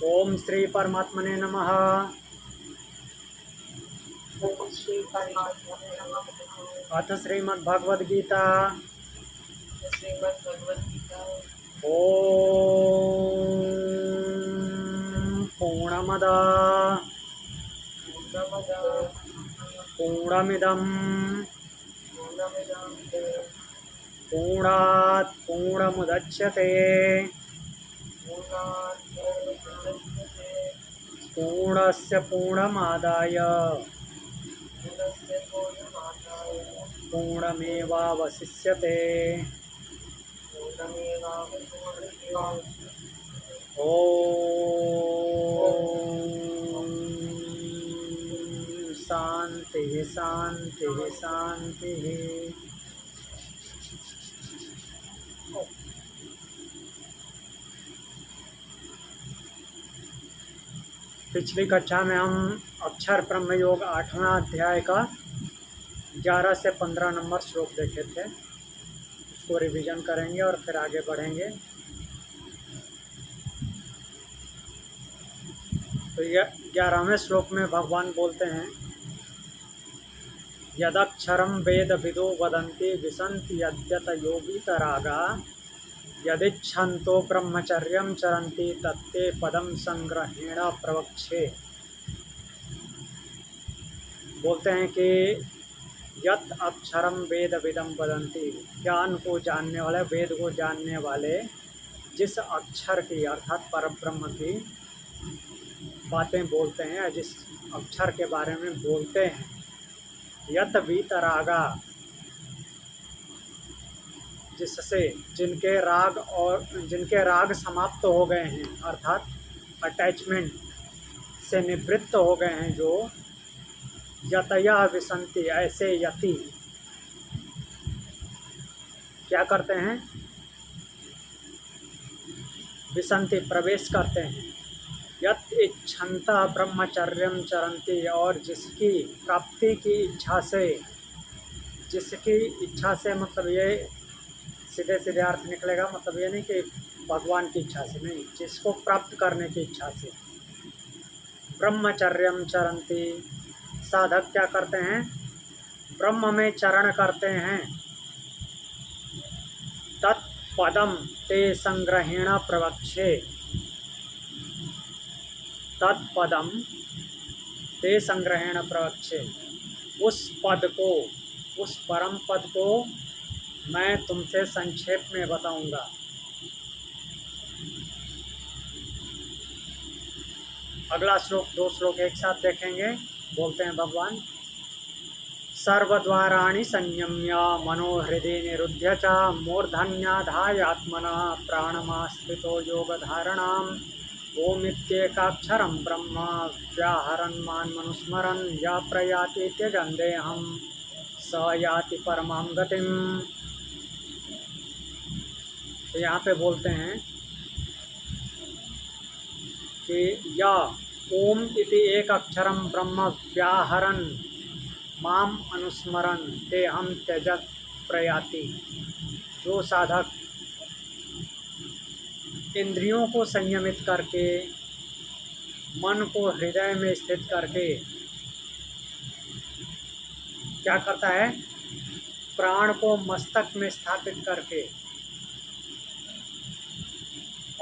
ओम श्री परमात्मने नमः। ओम श्री परमात्मने नमः। अथ श्रीमद्भगवद गीता। श्रीमद् भगवद गीता। ओम पूर्णमद पूर्णमदः पूर्णमिदं पूर्णमिदं पूर्णात् पूर्णमुदच्यते पूर्णात् पूर्णमुदच्यते पूर्णस्य पूर्णमादाय पूर्णस्य पूर्णमादाय पूर्णमेवावशिष्यते। पूर्णमेवावशिष्यते। ओम शांति शांति शांति। पिछली कक्षा में हम अक्षर ब्रह्म योग 8वां अध्याय का 11 से 15 नंबर श्लोक देखे थे। उसको रिवीजन करेंगे और फिर आगे बढ़ेंगे। तो 11वें श्लोक में भगवान बोलते हैं, यदक्षरम वेद विदो वदन्ति विसन्ति यद्यत योगीतरागा यदिच्छन्तो ब्रह्मचर्यं चरन्ति तत्ते पदम संग्रहेण प्रवक्षे। बोलते हैं कि यत् अक्षरम वेद विदम वदन्ति, ज्ञान को जानने वाले, वेद को जानने वाले जिस अक्षर की अर्थात परब्रह्म की बातें बोलते हैं, जिस अक्षर के बारे में बोलते हैं, यत वीतरागा, जिससे जिनके राग समाप्त हो गए हैं, अर्थात अटैचमेंट से निवृत्त हो गए हैं, जो यतया विसंति, ऐसे यति क्या करते हैं, विसंति प्रवेश करते हैं, यत इच्छन्ता ब्रह्मचर्यम चरन्ति, और जिसकी प्राप्ति की इच्छा से, जिसकी इच्छा से मतलब ये सीधे सीधे अर्थ निकलेगा, मतलब ये नहीं कि भगवान की इच्छा से नहीं, जिसको प्राप्त करने की इच्छा से ब्रह्मचर्यम चरन्ति, साधक क्या करते हैं, ब्रह्म में चरण करते हैं, तत्पदम ते संग्रहेण प्रवक्षे, तत्पदम ते संग्रहेण प्रवक्षे, उस पद को, उस परम पद को मैं तुमसे संक्षेप में बताऊंगा। अगला श्लोक, 2 श्लोक एक साथ देखेंगे। बोलते हैं भगवान, सर्वद्वाराणि संयम्य मनोहृदय निरुध्य च मूर्धन्याधायात्मना प्राणमास्थितो योगधारणाम् ओमित्येकाक्षरं ब्रह्म व्याहरन् मान्मनुस्मरन् या प्रयाति त्यजन्देहं स याति परमां गतिम्। तो यहाँ पे बोलते हैं कि या ओम इति एक अक्षरम ब्रह्म व्याहरन् माम अनुस्मरन् तेहम त्यजत प्रयाति। जो साधक इंद्रियों को संयमित करके, मन को हृदय में स्थित करके क्या करता है, प्राण को मस्तक में स्थापित करके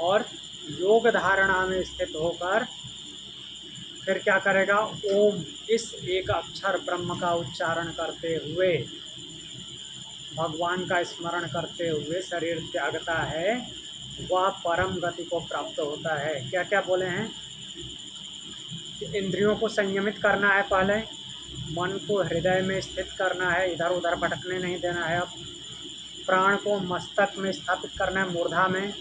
और योग धारणा में स्थित होकर फिर क्या करेगा, ओम इस एक अक्षर ब्रह्म का उच्चारण करते हुए, भगवान का स्मरण करते हुए शरीर त्यागता है, वह परम गति को प्राप्त होता है। क्या क्या बोले हैं कि इंद्रियों को संयमित करना है, पहले मन को हृदय में स्थित करना है, इधर उधर भटकने नहीं देना है, अब प्राण को मस्तक में स्थापित करना है, मूर्धा में,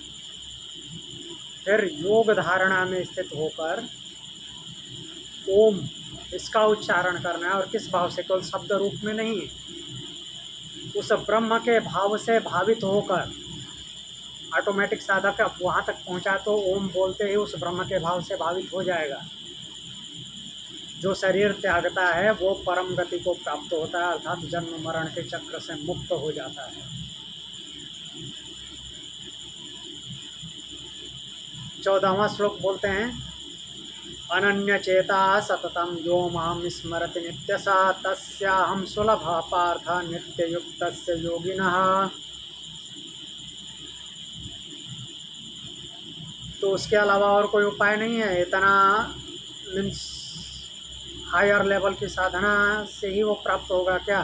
फिर योग धारणा में स्थित होकर ओम इसका उच्चारण करना है। और किस भाव से, केवल शब्द रूप में नहीं, उस ब्रह्म के भाव से भावित होकर ऑटोमेटिक साधक अब वहाँ तक पहुँचा तो ओम बोलते ही उस ब्रह्म के भाव से भावित हो जाएगा। जो शरीर त्यागता है वो परम गति को प्राप्त होता है, अर्थात जन्म मरण के चक्र से मुक्त हो जाता है। 14वां श्लोक बोलते हैं, अनन्य चेता सततम यो माम स्मरति नित्यसा तस्याहं सुलभ पार्थ नित्ययुक्तस्य योगिनः। तो उसके अलावा और कोई उपाय नहीं है? इतना मीन्स हायर लेवल की साधना से ही वो प्राप्त होगा क्या?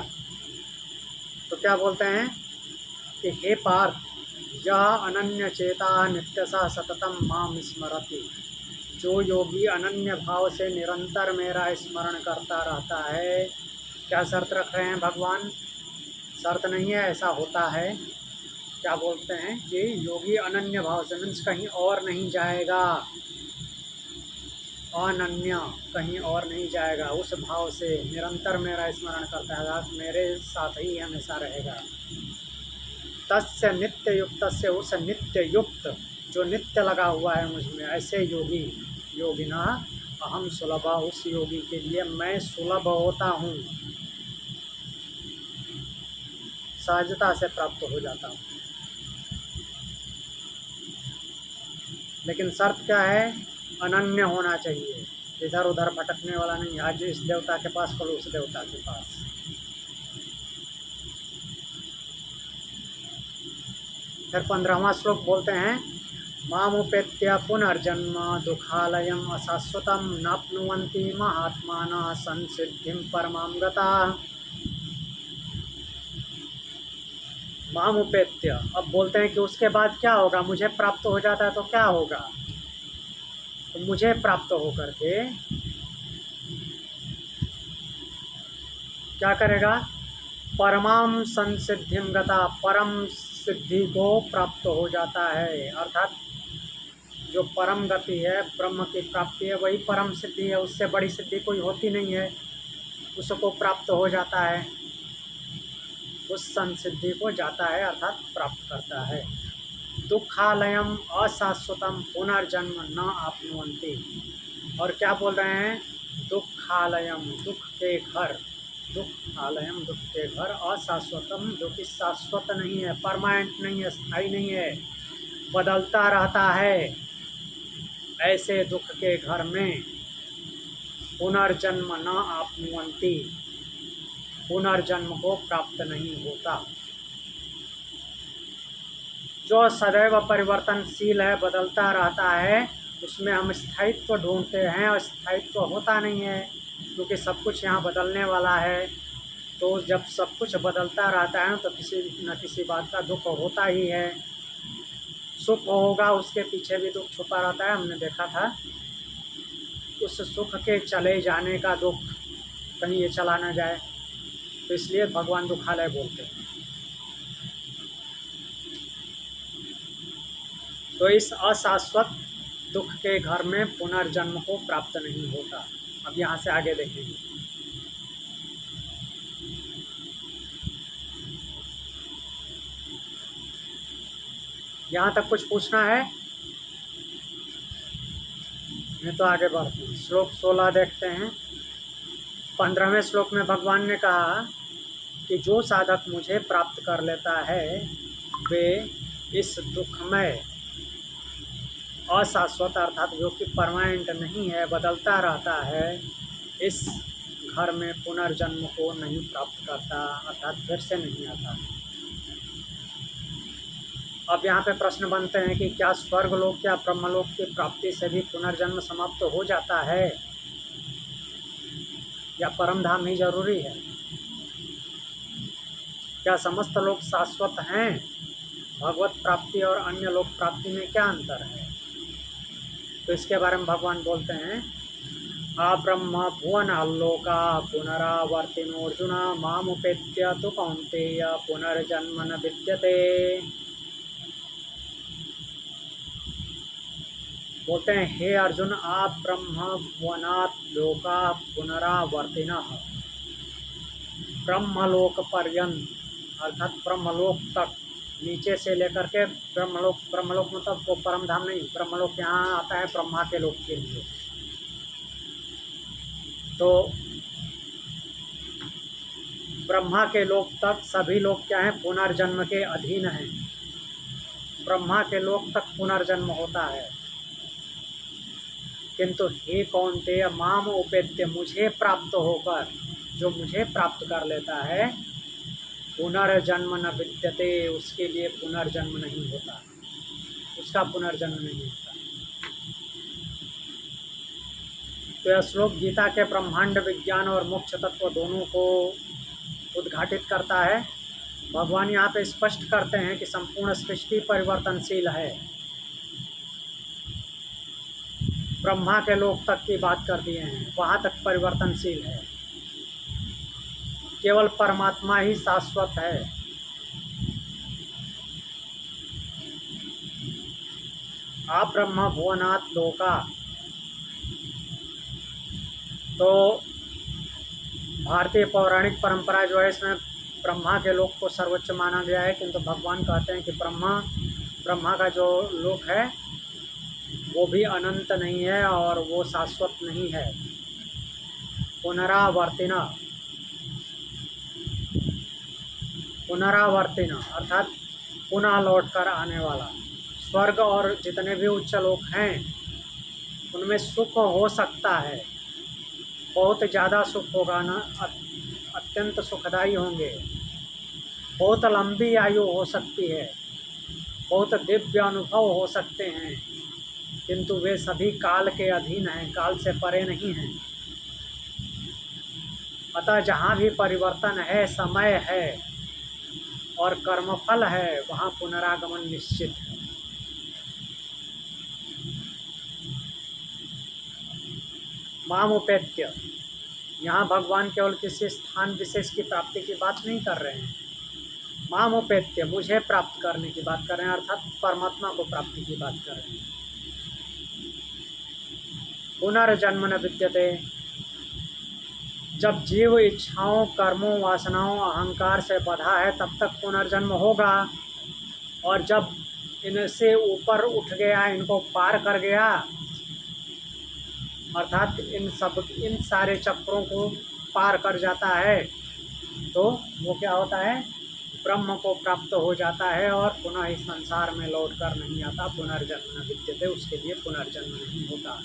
तो क्या बोलते हैं कि हे पार्थ, यह अनन्य चेता नित्यसा सततम माम स्मरति, जो योगी अनन्य भाव से निरंतर मेरा स्मरण करता रहता है। क्या शर्त रख रहे हैं भगवान? शर्त नहीं है, ऐसा होता है। क्या बोलते हैं कि योगी अनन्य भाव से मीन्स कहीं और नहीं जाएगा, अनन्य कहीं और नहीं जाएगा, उस भाव से निरंतर मेरा स्मरण करता है, मेरे साथ ही हमेशा रहेगा। तस्य नित्य युक्त से, उस नित्य युक्त जो नित्य लगा हुआ है मुझ में, ऐसे योगी, योगिना अहम सुलभ, उस योगी के लिए मैं सुलभ होता हूँ, सहजता से प्राप्त हो जाता हूँ। लेकिन शर्त क्या है? अनन्य होना चाहिए, इधर उधर भटकने वाला नहीं। आज इस देवता के पास, कल उस देवता के पास। फिर 15वां श्लोक बोलते हैं, मामुपेत्य पुनर्जन्म दुखालयम अशाश्वतम नाप्नुवन्ति महात्मानः संसिद्धिं परमां गताः। मामुपेत्य, अब बोलते हैं कि उसके बाद क्या होगा? मुझे प्राप्त हो जाता है तो क्या होगा? तो मुझे प्राप्त होकर के क्या करेगा? परमाम संसिद्धिं गता, परम सिद्धि को प्राप्त हो जाता है। अर्थात जो परम गति है, ब्रह्म की प्राप्ति है, वही परम सिद्धि है। उससे बड़ी सिद्धि कोई होती नहीं है, उसको प्राप्त हो जाता है, उस संसिद्धि को जाता है अर्थात प्राप्त करता है। दुखालयम अशाश्वतम पुनर्जन्म न आपनुवन्ति। और क्या बोल रहे हैं? दुखालयम, दुख के घर, दुखालयम दुख के घर, अशाश्वतम जो कि शाश्वत नहीं है, परमानेंट नहीं है, स्थायी नहीं है, बदलता रहता है, ऐसे दुख के घर में पुनर्जन्म न आपनुवन्ति, पुनर्जन्म को प्राप्त नहीं होता। जो सदैव परिवर्तनशील है, बदलता रहता है, उसमें हम स्थायित्व ढूंढते हैं और स्थायित्व होता नहीं है, क्योंकि सब कुछ यहाँ बदलने वाला है। तो जब सब कुछ बदलता रहता है तो किसी न किसी बात का दुख होता ही है। सुख होगा, उसके पीछे भी दुख छुपा रहता है, हमने देखा था। उस सुख के चले जाने का दुख, कहीं ये चला ना जाए, तो इसलिए भगवान दुखालय बोलते हैं। तो इस अशाश्वत दुख के घर में पुनर्जन्म को प्राप्त नहीं होता। अब यहाँ से आगे देखेंगे। यहाँ तक कुछ पूछना है? मैं तो आगे बढ़ते हैं। श्लोक 16 देखते हैं। 15वें श्लोक में भगवान ने कहा कि जो साधक मुझे प्राप्त कर लेता है वे इस दुखमय अशाश्वत अर्थात जो कि परमानेंट नहीं है, बदलता रहता है, इस घर में पुनर्जन्म को नहीं प्राप्त करता, अर्थात फिर से नहीं आता। अब यहाँ पे प्रश्न बनते हैं कि क्या स्वर्गलोक या ब्रह्मलोक की प्राप्ति से भी पुनर्जन्म समाप्त हो जाता है, या परमधाम ही जरूरी है? क्या समस्त लोग शाश्वत हैं? भगवत प्राप्ति और अन्य लोक प्राप्ति में क्या अंतर है? तो इसके बारे में भगवान बोलते हैं, आब्रह्म भुवन आलोका पुनरावर्तिनो अर्जुन मामुपेत्य तु कौन्तेय पुनर्जन्म न विद्यते। बोलते हैं, हे अर्जुन, आप ब्रह्म भुवनात् लोका पुनरावर्तिनः, ब्रह्मलोक पर्यंत अर्थात ब्रह्मलोक तक, नीचे से लेकर के ब्रह्मलोक, ब्रह्मलोक मतलब वो परम धाम नहीं, ब्रह्मलोक यहाँ आता है ब्रह्मा के लोक के लिए। तो ब्रह्मा के लोक तक सभी लोग क्या हैं? पुनर्जन्म के अधीन हैं। ब्रह्मा के लोक तक पुनर्जन्म होता है। किंतु हे कौन्तेय माम उपेत्य, मुझे प्राप्त होकर, जो मुझे प्राप्त कर लेता है, पुनर्जन्म न विद्यते, उसके लिए पुनर्जन्म नहीं होता, उसका पुनर्जन्म नहीं होता। तो यह श्लोक गीता के ब्रह्मांड विज्ञान और मोक्ष तत्व दोनों को उद्घाटित करता है। भगवान यहाँ पे स्पष्ट करते हैं कि संपूर्ण सृष्टि परिवर्तनशील है। ब्रह्मा के लोक तक की बात कर दिए हैं, वहाँ तक परिवर्तनशील है, केवल परमात्मा ही शाश्वत है। आप ब्रह्म भुवनात् लोका, तो भारतीय पौराणिक परंपरा जो है इसमें ब्रह्मा के लोक को सर्वोच्च माना गया है, किंतु भगवान कहते हैं कि ब्रह्मा का जो लोक है वो भी अनंत नहीं है और वो शाश्वत नहीं है। पुनरावर्तिना अर्थात पुनः लौट कर आने वाला। स्वर्ग और जितने भी उच्च लोक हैं उनमें सुख हो सकता है, बहुत ज़्यादा सुख होगा ना, अत्यंत सुखदायी होंगे, बहुत लंबी आयु हो सकती है, बहुत दिव्य अनुभव हो सकते हैं, किंतु वे सभी काल के अधीन हैं, काल से परे नहीं हैं। अतः जहाँ भी परिवर्तन है, समय है और कर्मफल है, वहाँ पुनरागमन निश्चित है। मामुपेत्य, यहाँ भगवान केवल किसी स्थान विशेष की प्राप्ति की बात नहीं कर रहे हैं। मामुपेत्य, मुझे प्राप्त करने की बात कर रहे हैं, अर्थात परमात्मा को प्राप्ति की बात कर रहे हैं। पुनर्जन्म न विद्यते, जब जीव इच्छाओं, कर्मों, वासनाओं, अहंकार से बंधा है तब तक पुनर्जन्म होगा, और जब इनसे ऊपर उठ गया, इनको पार कर गया, अर्थात इन सारे चक्रों को पार कर जाता है, तो वो क्या होता है, ब्रह्म को प्राप्त हो जाता है और पुनः इस संसार में लौट कर नहीं आता। पुनर्जन्म न विद्यते, उसके लिए पुनर्जन्म नहीं होता।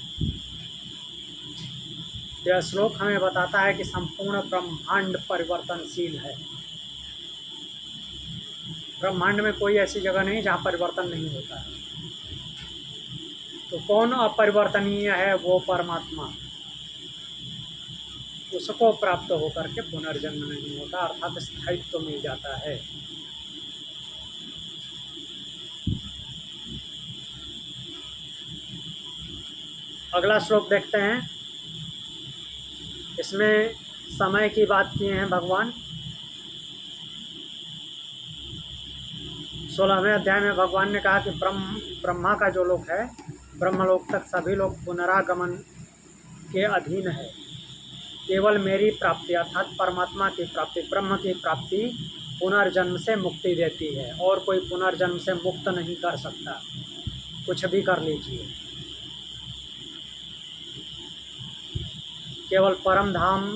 यह श्लोक हमें बताता है कि संपूर्ण ब्रह्मांड परिवर्तनशील है। ब्रह्मांड में कोई ऐसी जगह नहीं जहाँ परिवर्तन नहीं होता है। तो कौन अपरिवर्तनीय है? वो परमात्मा। उसको प्राप्त होकर के पुनर्जन्म नहीं होता, अर्थात स्थायित्व मिल जाता है। अगला श्लोक देखते हैं। इसमें समय की बात किए हैं भगवान। 16वें अध्याय में भगवान ने कहा कि ब्रह्मा का जो लोक है, ब्रह्मलोक तक सभी लोग पुनरागमन के अधीन है। केवल मेरी प्राप्ति अर्थात परमात्मा की प्राप्ति, ब्रह्म की प्राप्ति पुनर्जन्म से मुक्ति देती है, और कोई पुनर्जन्म से मुक्त नहीं कर सकता, कुछ भी कर लीजिए। केवल परम धाम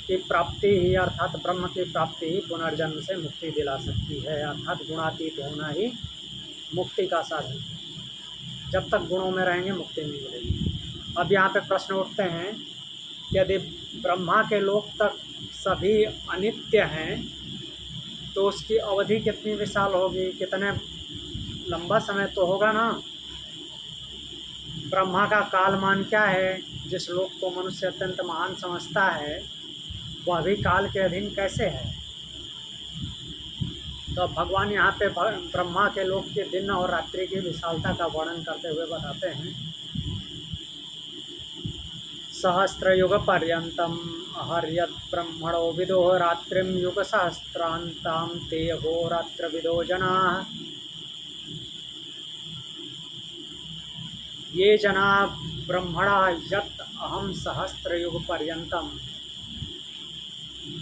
की प्राप्ति ही अर्थात ब्रह्म की प्राप्ति ही पुनर्जन्म से मुक्ति दिला सकती है, अर्थात गुणातीत होना ही मुक्ति का साधन है। जब तक गुणों में रहेंगे मुक्ति नहीं मिलेगी। अब यहाँ पे प्रश्न उठते हैं, यदि ब्रह्मा के लोक तक सभी अनित्य हैं तो उसकी अवधि कितनी विशाल होगी, कितने लंबा समय तो होगा ना। ब्रह्मा का कालमान क्या है? जिस लोक को मनुष्य अत्यंत महान समझता है वह भी काल के अधीन कैसे है? तो भगवान यहाँ पे ब्रह्मा के लोक के दिन और रात्रि की विशालता का वर्णन करते हुए बताते हैं। सहस्रयुग पर्यंतम हर्यत ब्रह्मणो विदो रात्रिम युग सहस्रांताम ते होरात्र विदो जना। ये जना ब्रह्मणा यत् अहम सहस्रयुग पर्यंतम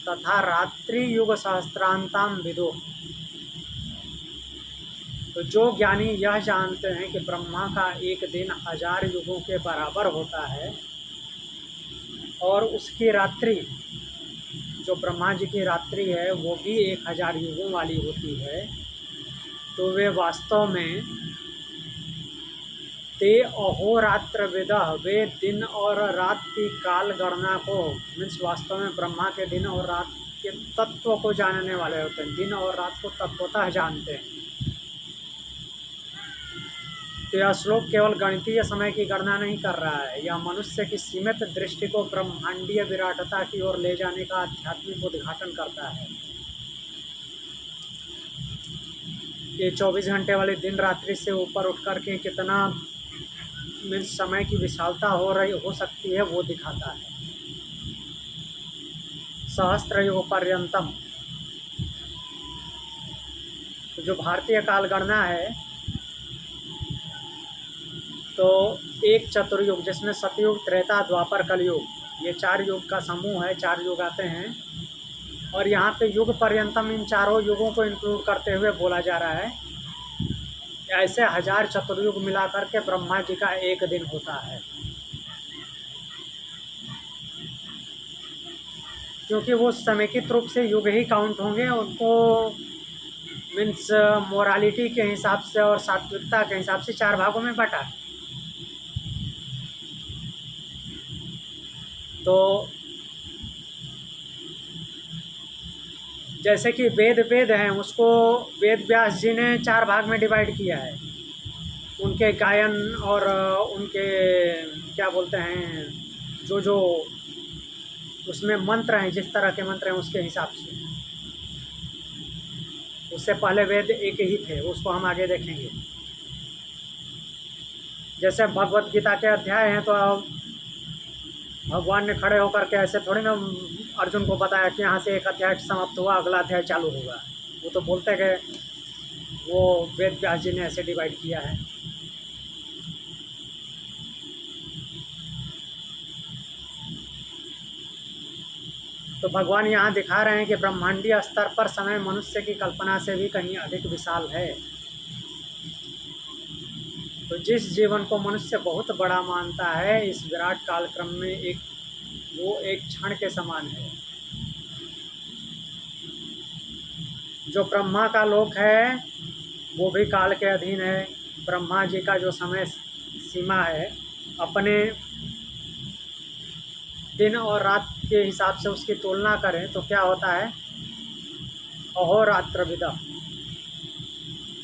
तथा रात्रि युग सहस्रांताम विदो। तो जो ज्ञानी यह जानते हैं कि ब्रह्मा का एक दिन 1000 युगों के बराबर होता है और उसकी रात्रि, जो ब्रह्मा जी की रात्रि है वो भी 1000 युगों वाली होती है, तो वे वास्तव में ते अहोरात्र विदः, वे दिन और रात की काल गणना को, मीन्स वास्तव में ब्रह्मा के दिन और रात के तत्व को जानने वाले होते हैं, दिन और रात को तत्वतः जानते हैं। तो यह श्लोक केवल गणितीय समय की गणना नहीं कर रहा है, यह मनुष्य की सीमित दृष्टि को ब्रह्मांडीय विराटता की ओर ले जाने का आध्यात्मिक उद्घाटन करता है। ये 24 घंटे वाले दिन रात्रि से ऊपर उठ करके कितना मीन्स समय की विशालता हो सकती है वो दिखाता है। सहस्त्रयुग पर्यंतम, तो जो भारतीय काल गणना है तो एक चतुर्युग जिसमें सतयुग, त्रेता, द्वापर, कलयुग, ये 4 युग का समूह है, 4 युग आते हैं। और यहाँ पे युग पर्यंतम इन चारों युगों को इंक्लूड करते हुए बोला जा रहा है। ऐसे 1000 चतुर्युग मिला करके ब्रह्मा जी का एक दिन होता है, क्योंकि वो समेकित रूप से युग ही काउंट होंगे, उनको मीन्स मोरालिटी के हिसाब से और सात्विकता के हिसाब से 4 भागों में बटा है। तो जैसे कि वेद हैं, उसको वेद व्यास जी ने 4 भाग में डिवाइड किया है, उनके गायन और उनके क्या बोलते हैं जो जो उसमें मंत्र हैं, जिस तरह के मंत्र हैं उसके हिसाब से। उससे पहले वेद एक ही थे, उसको हम आगे देखेंगे। जैसे भगवत गीता के अध्याय हैं तो भगवान ने खड़े होकर के ऐसे थोड़ी ना अर्जुन को बताया कि यहाँ से एक अध्याय समाप्त हुआ, अगला अध्याय चालू होगा। वो तो बोलते गए, वो वेद व्यास जी ने ऐसे डिवाइड किया है। तो भगवान यहाँ दिखा रहे हैं कि ब्रह्मांडीय स्तर पर समय मनुष्य की कल्पना से भी कहीं अधिक विशाल है। तो जिस जीवन को मनुष्य बहुत बड़ा मानता है, इस विराट कालक्रम में वो एक क्षण के समान है। जो ब्रह्मा का लोक है वो भी काल के अधीन है। ब्रह्मा जी का जो समय सीमा है, अपने दिन और रात के हिसाब से उसकी तुलना करें तो क्या होता है, अहोरात्र विदा।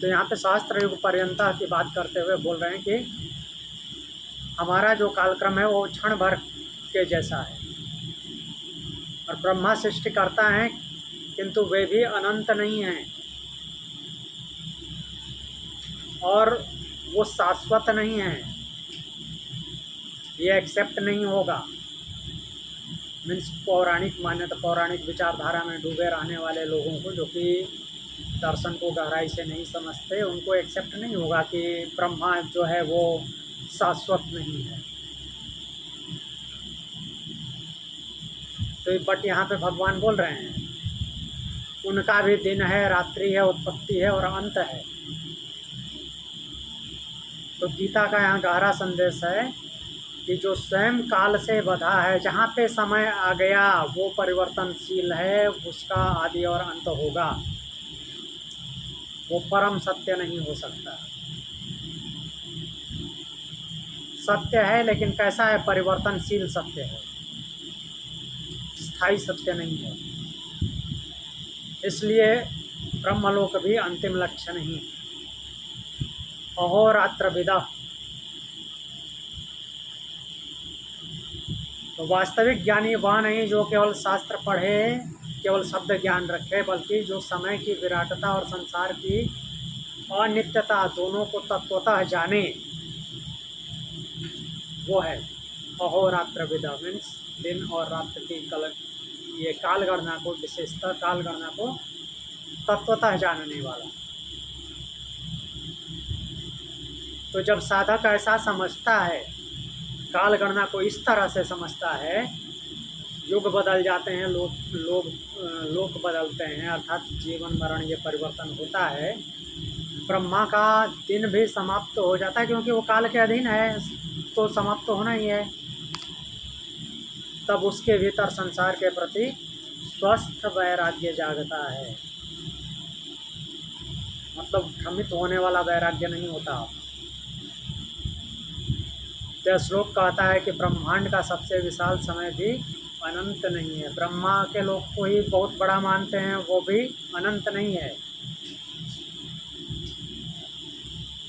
तो यहाँ पे सहस्त्र युग पर्यंत की बात करते हुए बोल रहे हैं कि हमारा जो कालक्रम है वो क्षण भर के जैसा है। और ब्रह्मा सृष्टि करता है, किंतु वे भी अनंत नहीं हैं और वो शाश्वत नहीं है, ये एक्सेप्ट नहीं होगा। मीन्स पौराणिक मान्यता, पौराणिक विचारधारा में डूबे रहने वाले लोगों को, जो कि दर्शन को गहराई से नहीं समझते, उनको एक्सेप्ट नहीं होगा कि ब्रह्मा जो है वो शाश्वत नहीं है। तो बट यहाँ पे भगवान बोल रहे हैं उनका भी दिन है, रात्रि है, उत्पत्ति है और अंत है। तो गीता का यहाँ गहरा संदेश है कि जो स्वयं काल से बंधा है, जहाँ पे समय आ गया वो परिवर्तनशील है, उसका आदि और अंत होगा, वो परम सत्य नहीं हो सकता। सत्य है लेकिन कैसा है, परिवर्तनशील सत्य है, स्थायी सत्य नहीं है। इसलिए ब्रह्मलोक भी अंतिम लक्ष्य नहीं। अहोरात्र विदा, तो वास्तविक ज्ञानी वह नहीं जो केवल शास्त्र पढ़े, केवल शब्द ज्ञान रखे, बल्कि जो समय की विराटता और संसार की अनित्यता दोनों को तत्वतः जाने, वो है अहोरात्र विदा। मीन्स दिन और रात की ये काल गणना को, विशेषतः काल गणना को तत्वतः जानने वाला। तो जब साधक ऐसा समझता है, काल गणना को इस तरह से समझता है, युग बदल जाते हैं, लोक बदलते हैं, अर्थात जीवन मरण ये परिवर्तन होता है, ब्रह्मा का दिन भी समाप्त हो जाता है, क्योंकि वो काल के अधीन है तो समाप्त होना ही है। तब उसके भीतर संसार के प्रति स्वस्थ वैराग्य जागता है, मतलब भ्रमित होने वाला वैराग्य नहीं होता। यह श्लोक कहता है कि ब्रह्मांड का सबसे विशाल समय भी अनंत नहीं है। ब्रह्मा के लोग को ही बहुत बड़ा मानते हैं, वो भी अनंत नहीं है।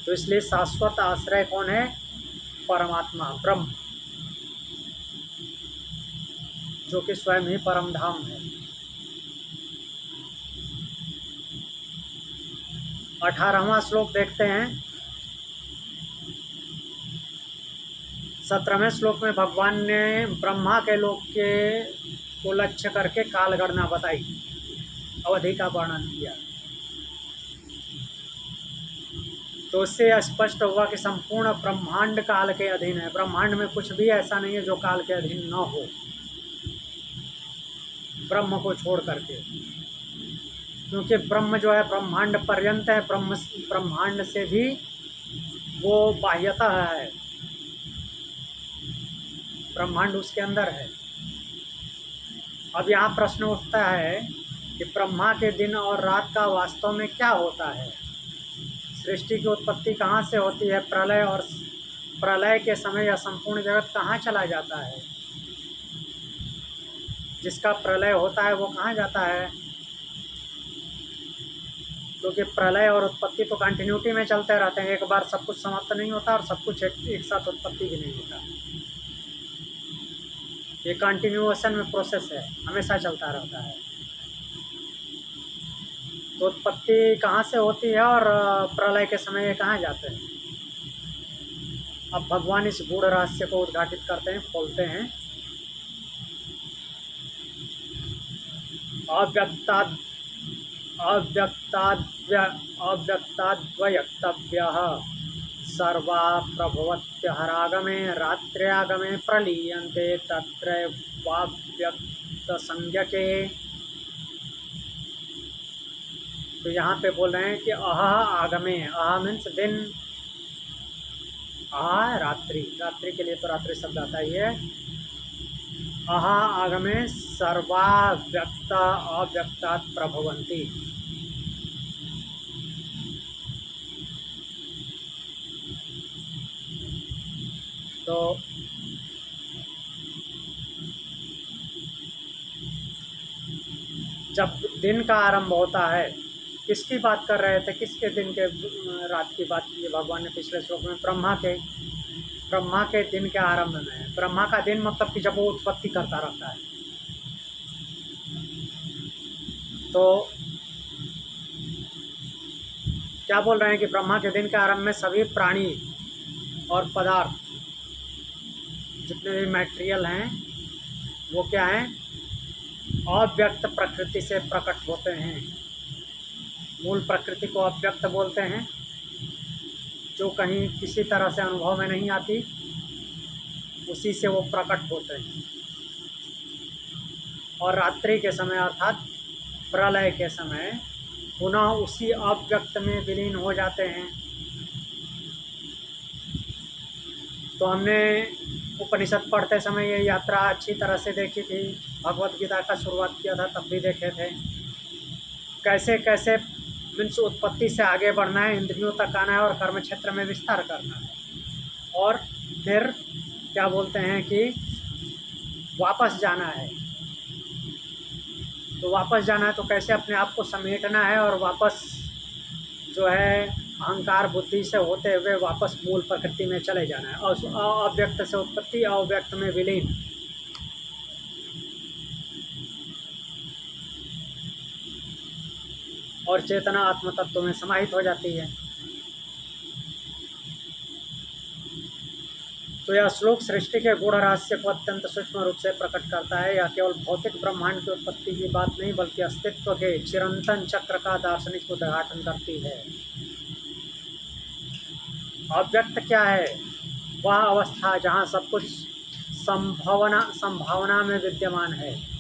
तो इसलिए शाश्वत आश्रय कौन है? परमात्मा ब्रह्म, जो कि स्वयं ही परम धाम है। 18वां श्लोक देखते हैं। 17वें श्लोक में भगवान ने ब्रह्मा के लोक के को लक्ष्य करके काल गणना बताई, अवधि का वर्णन किया। तो इससे स्पष्ट हुआ कि संपूर्ण ब्रह्मांड काल के अधीन है। ब्रह्मांड में कुछ भी ऐसा नहीं है जो काल के अधीन न हो, ब्रह्म को छोड़ करके। क्योंकि ब्रह्म जो है ब्रह्मांड पर्यंत है, ब्रह्मांड से भी वो बाह्यतः है, ब्रह्मांड उसके अंदर है। अब यहाँ प्रश्न उठता है कि ब्रह्मा के दिन और रात का वास्तव में क्या होता है? सृष्टि की उत्पत्ति कहाँ से होती है? प्रलय, और प्रलय के समय यह संपूर्ण जगत कहाँ चला जाता है? जिसका प्रलय होता है वो कहाँ जाता है? क्योंकि प्रलय और उत्पत्ति तो कंटिन्यूटी में चलते रहते हैं, एक बार सब कुछ समाप्त नहीं होता और सब कुछ एक साथ उत्पत्ति भी नहीं होता। ये कंटिन्यूएशन में प्रोसेस है, हमेशा चलता रहता है। तो उत्पत्ति कहाँ से होती है और प्रलय के समय ये कहाँ जाते हैं? अब भगवान इस गूढ़ रहस्य को उद्घाटित करते हैं, खोलते हैं। अव्यक्ताद्वयक्तव्यः सर्वा प्रभवत्यहरागमे रात्र्यागमे प्रलीयन्ते तत्रैवाव्यक्तसंज्ञके। तो यहाँ पे बोल रहे हैं कि अह आगमे, अह मीन्स दिन, अह रात्रि, रात्रि के लिए तो रात्रि शब्द आता ही है। अह आगमे सर्वा व्यक्ता अव्यक्तात् प्रभवन्ति। तो जब दिन का आरंभ होता है, किसकी बात कर रहे थे? किसके दिन के रात की बात की भगवान ने पिछले श्लोक में? ब्रह्मा के दिन के आरंभ में। ब्रह्मा का दिन मतलब कि जब वो उत्पत्ति करता रहता है। तो क्या बोल रहे हैं कि ब्रह्मा के दिन के आरंभ में सभी प्राणी और पदार्थ, जितने भी मटेरियल हैं, वो क्या हैं? अव्यक्त प्रकृति से प्रकट होते हैं। मूल प्रकृति को अव्यक्त बोलते हैं, जो कहीं किसी तरह से अनुभव में नहीं आती, उसी से वो प्रकट होते हैं। और रात्रि के समय अर्थात प्रलय के समय पुनः उसी अव्यक्त में विलीन हो जाते हैं। तो हमने उपनिषद पढ़ते समय ये यात्रा अच्छी तरह से देखी थी, भगवत गीता का शुरुआत किया था तब भी देखे थे। कैसे कैसे मीन्स उत्पत्ति से आगे बढ़ना है, इंद्रियों तक आना है और कर्म क्षेत्र में विस्तार करना है, और फिर क्या बोलते हैं कि वापस जाना है। तो वापस जाना है तो कैसे अपने आप को समेटना है और वापस जो है अहंकार बुद्धि से होते हुए वापस मूल प्रकृति में चले जाना है। और अव्यक्त से उत्पत्ति, अव्यक्त में विलीन। और चेतना आत्म तत्व में समाहित हो जाती है। तो यह श्लोक सृष्टि के गूढ़ रहस्य को अत्यंत सूक्ष्म रूप से प्रकट करता है। यह केवल भौतिक ब्रह्मांड की उत्पत्ति की बात नहीं, बल्कि अस्तित्व के चिरंतन चक्र का दार्शनिक उद्घाटन करती है। अव्यक्त क्या है? वह अवस्था जहाँ सब कुछ संभावना में विद्यमान है,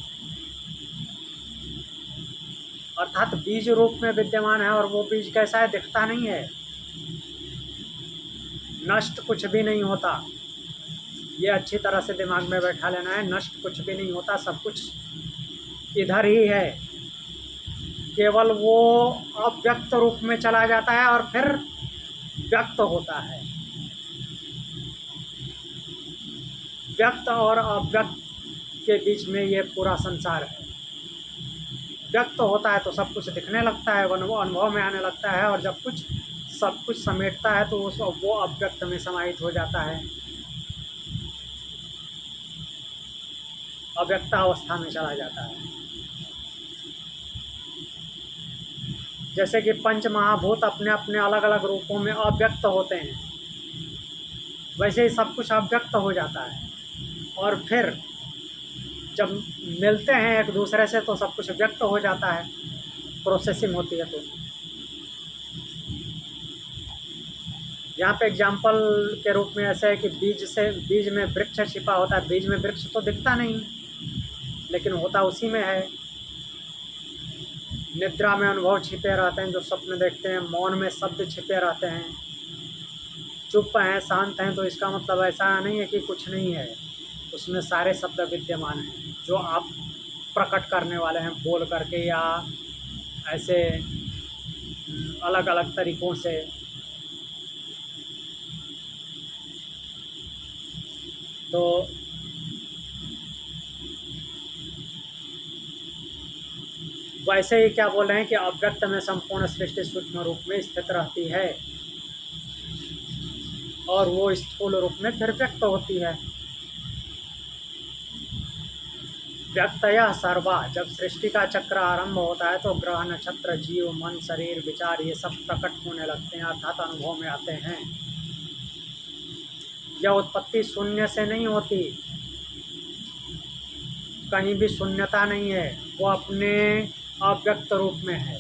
अर्थात बीज रूप में विद्यमान है। और वो बीज कैसा है? दिखता नहीं है, नष्ट कुछ भी नहीं होता। ये अच्छी तरह से दिमाग में बैठा लेना है, नष्ट कुछ भी नहीं होता, सब कुछ इधर ही है। केवल वो अव्यक्त रूप में चला जाता है और फिर व्यक्त होता है। व्यक्त और अव्यक्त के बीच में ये पूरा संसार है। व्यक्त होता है तो सब कुछ दिखने लगता है, अनुभव में आने लगता है, और जब कुछ सब कुछ समेटता है तो वो अव्यक्त में समाहित हो जाता है, अव्यक्तावस्था में चला जाता है। जैसे कि पंच महाभूत अपने अपने अलग अलग रूपों में अव्यक्त होते हैं, वैसे ही सब कुछ अव्यक्त हो जाता है, और फिर जब मिलते हैं एक दूसरे से तो सब कुछ व्यक्त हो जाता है, प्रोसेसिंग होती है। तो यहाँ पे एग्जाम्पल के रूप में ऐसा है कि बीज में वृक्ष छिपा होता है। बीज में वृक्ष तो दिखता नहीं, लेकिन होता उसी में है। निद्रा में अनुभव छिपे रहते हैं, जो स्वप्न देखते हैं। मौन में शब्द छिपे रहते हैं। चुप हैं, शांत हैं, तो इसका मतलब ऐसा नहीं है कि कुछ नहीं है, उसमें सारे शब्द विद्यमान हैं जो आप प्रकट करने वाले हैं बोल करके या ऐसे अलग अलग तरीक़ों से। तो वैसे ही क्या बोल रहे हैं कि अव्यक्त में संपूर्ण सृष्टि सूक्ष्म रूप में स्थित रहती है, और वो स्थूल रूप में फिर व्यक्त होती है। व्यक्तया सर्वा, जब सृष्टि का चक्र आरंभ होता है तो ग्रह, नक्षत्र, जीव, मन, शरीर, विचार ये सब प्रकट होने लगते हैं, अर्थात अनुभव में आते हैं। यह उत्पत्ति शून्य से नहीं होती, कहीं भी शून्यता नहीं है, वो अपने अव्यक्त रूप में है।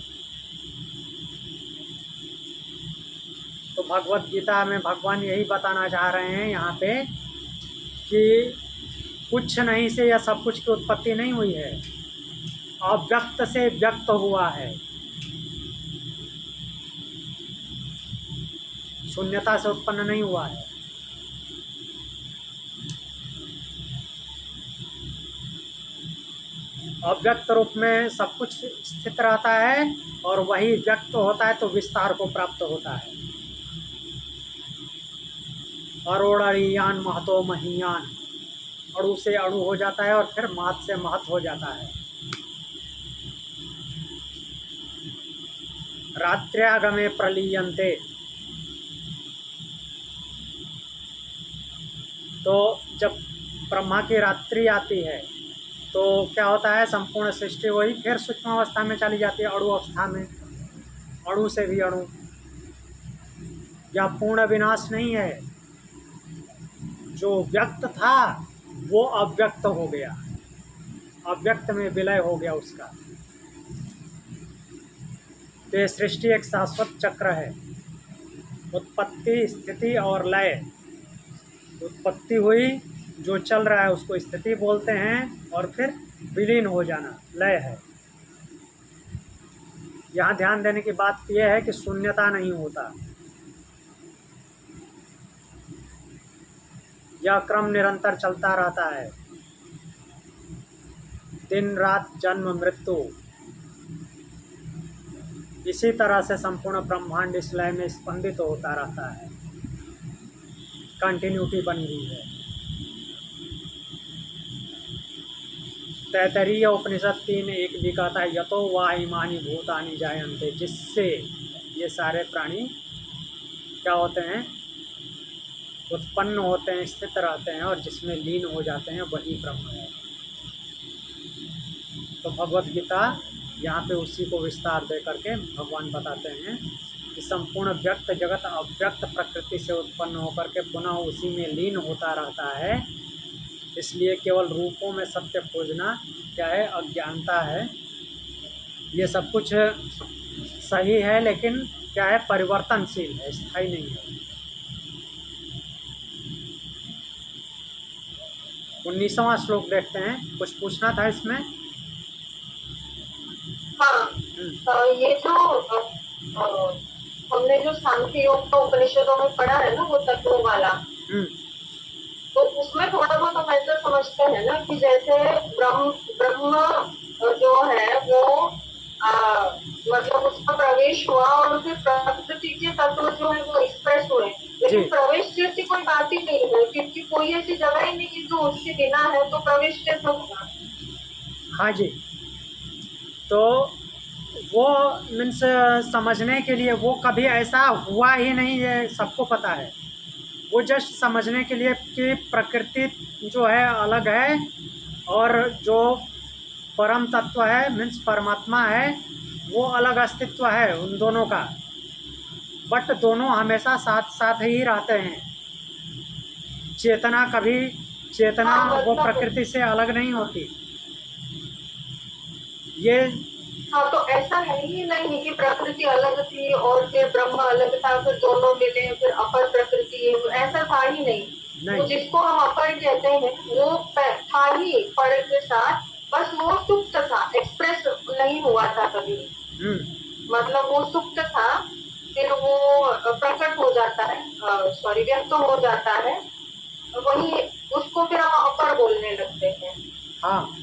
तो भगवत गीता में भगवान यही बताना चाह रहे हैं यहाँ पे कि कुछ नहीं से या सब कुछ की उत्पत्ति नहीं हुई है, अव्यक्त से व्यक्त हुआ है, शून्यता से उत्पन्न नहीं हुआ है। अव्यक्त रूप में सब कुछ स्थित रहता है, और वही व्यक्त होता है तो विस्तार को प्राप्त होता है। अरोड़ियान महतो महीयान, अणु से अणु हो जाता है और फिर महत से महत हो जाता है। रात्र्यागमे प्रलीयन्ते, तो जब ब्रह्मा की रात्रि आती है तो क्या होता है, संपूर्ण सृष्टि वही फिर सूक्ष्म अवस्था में चली जाती है, अणु अवस्था में। अणु से भी अणु, यह पूर्ण विनाश नहीं है। जो व्यक्त था वो अव्यक्त हो गया, अव्यक्त में विलय हो गया उसका। तो ये सृष्टि एक शाश्वत चक्र है, उत्पत्ति, स्थिति और लय। उत्पत्ति हुई, जो चल रहा है उसको स्थिति बोलते हैं, और फिर विलीन हो जाना लय है। यहाँ ध्यान देने की बात यह है कि शून्यता नहीं होता, यह क्रम निरंतर चलता रहता है। दिन रात, जन्म मृत्यु, इसी तरह से संपूर्ण ब्रह्मांड इस लय में स्पंदित होता रहता है, कंटिन्यूटी बनी हुई है। तैतरीय उपनिषद 3:1 भी कहता है, यतो वा इमानि भूतानि जायन्ते, जिससे ये सारे प्राणी क्या होते हैं, उत्पन्न होते हैं, स्थित रहते हैं, और जिसमें लीन हो जाते हैं वही ब्रह्म है। तो भगवत गीता यहाँ पे उसी को विस्तार दे करके भगवान बताते हैं कि संपूर्ण व्यक्त जगत अव्यक्त प्रकृति से उत्पन्न होकर के पुनः उसी में लीन होता रहता है। इसलिए केवल रूपों में सत्य खोजना क्या है, अज्ञानता है। ये सब कुछ सही है, लेकिन क्या है, परिवर्तनशील है, स्थायी नहीं है। 19वां श्लोक देखते हैं, कुछ पूछना था इसमें। हाँ, ये जो हमने जो सांख्य योग का उपनिषदों में पढ़ा है ना, वो तत्वों वाला, तो उसमें थोड़ा बहुत हम ऐसा समझते हैं ना कि जैसे ब्रह्म जो है वो मतलब उसका प्रवेश हुआ और फिर प्रकृति के तत्व जो है वो एक्सप्रेस हुए, लेकिन जी। प्रवेश जैसी कोई बात ही नहीं है, क्योंकि कोई ऐसी जगह ही नहीं जो उसके बिना है, तो प्रवेश कैसे होगा? हाँ जी। तो वो मीन्स समझने के लिए, वो कभी ऐसा हुआ ही नहीं, ये सबको पता है। वो जस्ट समझने के लिए कि प्रकृति जो है अलग है, और जो परम तत्व है मीन्स परमात्मा है, वो अलग अस्तित्व है उन दोनों का। बट दोनों हमेशा साथ साथ ही रहते हैं। चेतना कभी, चेतना हाँ वो मतलब, प्रकृति से अलग नहीं होती। ये हाँ तो ऐसा है ही नहीं कि प्रकृति अलग थी और फिर ब्रह्म अलग था, फिर दोनों मिले, फिर अपर प्रकृति है, ऐसा था ही नहीं। वो नहीं। जिसको हम अपर कहते हैं वो था ही पर के साथ, बस वो सुप्त था, एक्सप्रेस नहीं हुआ था कभी। हम्म। मतलब वो सुप्त था, फिर वो प्रकट हो जाता है, सॉरी व्यक्त हो जाता है, वही उसको फिर हम अपर बोलने लगते हैं। हाँ।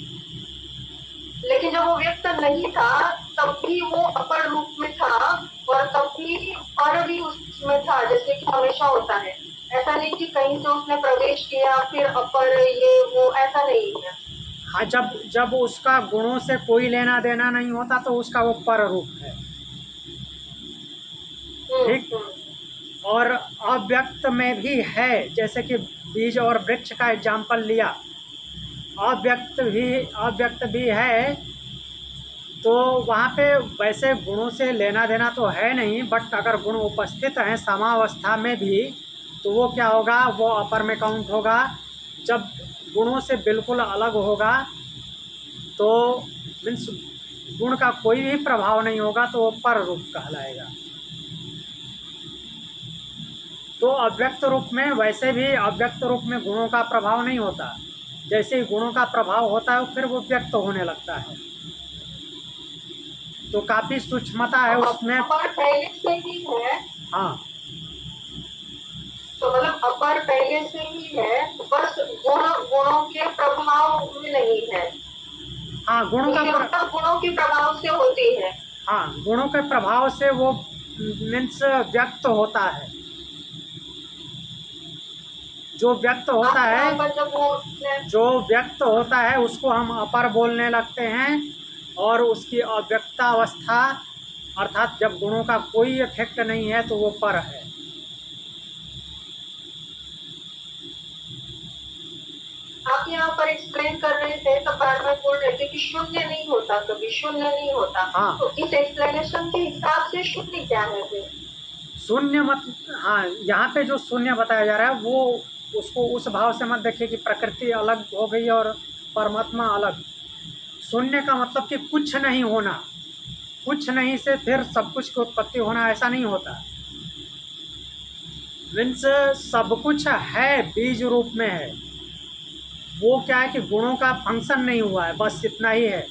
लेकिन जब वो व्यक्त नहीं था तब भी वो अपर रूप में था, और तब भी पर भी उसमें था, जैसे कि हमेशा होता है। ऐसा नहीं कि कहीं से उसने प्रवेश किया फिर अपर ये वो, ऐसा नहीं है। हाँ, जब जब उसका गुणों से कोई लेना देना नहीं होता तो उसका वो पर रूप है। ठीक। हम्म। और अव्यक्त में भी है, जैसे कि बीज और वृक्ष का एग्जाम्पल लिया। अव्यक्त भी है। तो वहाँ पे वैसे गुणों से लेना देना तो है नहीं, बट अगर गुण उपस्थित हैं समावस्था में भी, तो वो क्या होगा, वो अपर में काउंट होगा। जब गुणों से बिल्कुल अलग होगा तो मीन्स गुण का कोई भी प्रभाव नहीं होगा, तो वो पर रूप कहलाएगा। तो अव्यक्त रूप में, वैसे भी अव्यक्त रूप में गुणों का प्रभाव नहीं होता। जैसे ही गुणों का प्रभाव होता है फिर वो व्यक्त होने लगता है। तो काफ़ी सूक्ष्मता है उसमें। अपर पहले से ही है, हाँ। तो मतलब अपर पहले से ही है, बस गुणों के प्रभाव में नहीं है। हाँ, गुणों का उसकी मतलब गुणों के प्रभाव से होती है। हाँ, गुणों के प्रभाव से वो मीन्स व्यक्त होता है। जो व्यक्त होता आप है, यहाँ पर जब वो जो व्यक्त होता है उसको हम अपर बोलने लगते हैं। और उसकी अव्यक्तावस्था, अर्थात जब गुणों का कोई इफेक्ट नहीं है, तो वो पर है। आप यहाँ पर एक्सप्लेन कर रहे थे, तब बार बार बोल रहे थे कि शून्य नहीं होता, कभी शून्य नहीं होता। हाँ। तो इस एक्सप्लेनेशन के हिसाब से शून्य क्या है फिर? शून्य मत, हाँ, यहाँ पे जो शून्य बताया जा रहा है वो, उसको उस भाव से मत देखिए कि प्रकृति अलग हो गई और परमात्मा अलग। शून्य का मतलब कि कुछ नहीं होना, कुछ नहीं से फिर सब कुछ की उत्पत्ति होना, ऐसा नहीं होता। मीन्स सब कुछ है, बीज रूप में है। वो क्या है कि गुणों का फंक्शन नहीं हुआ है, बस इतना ही है।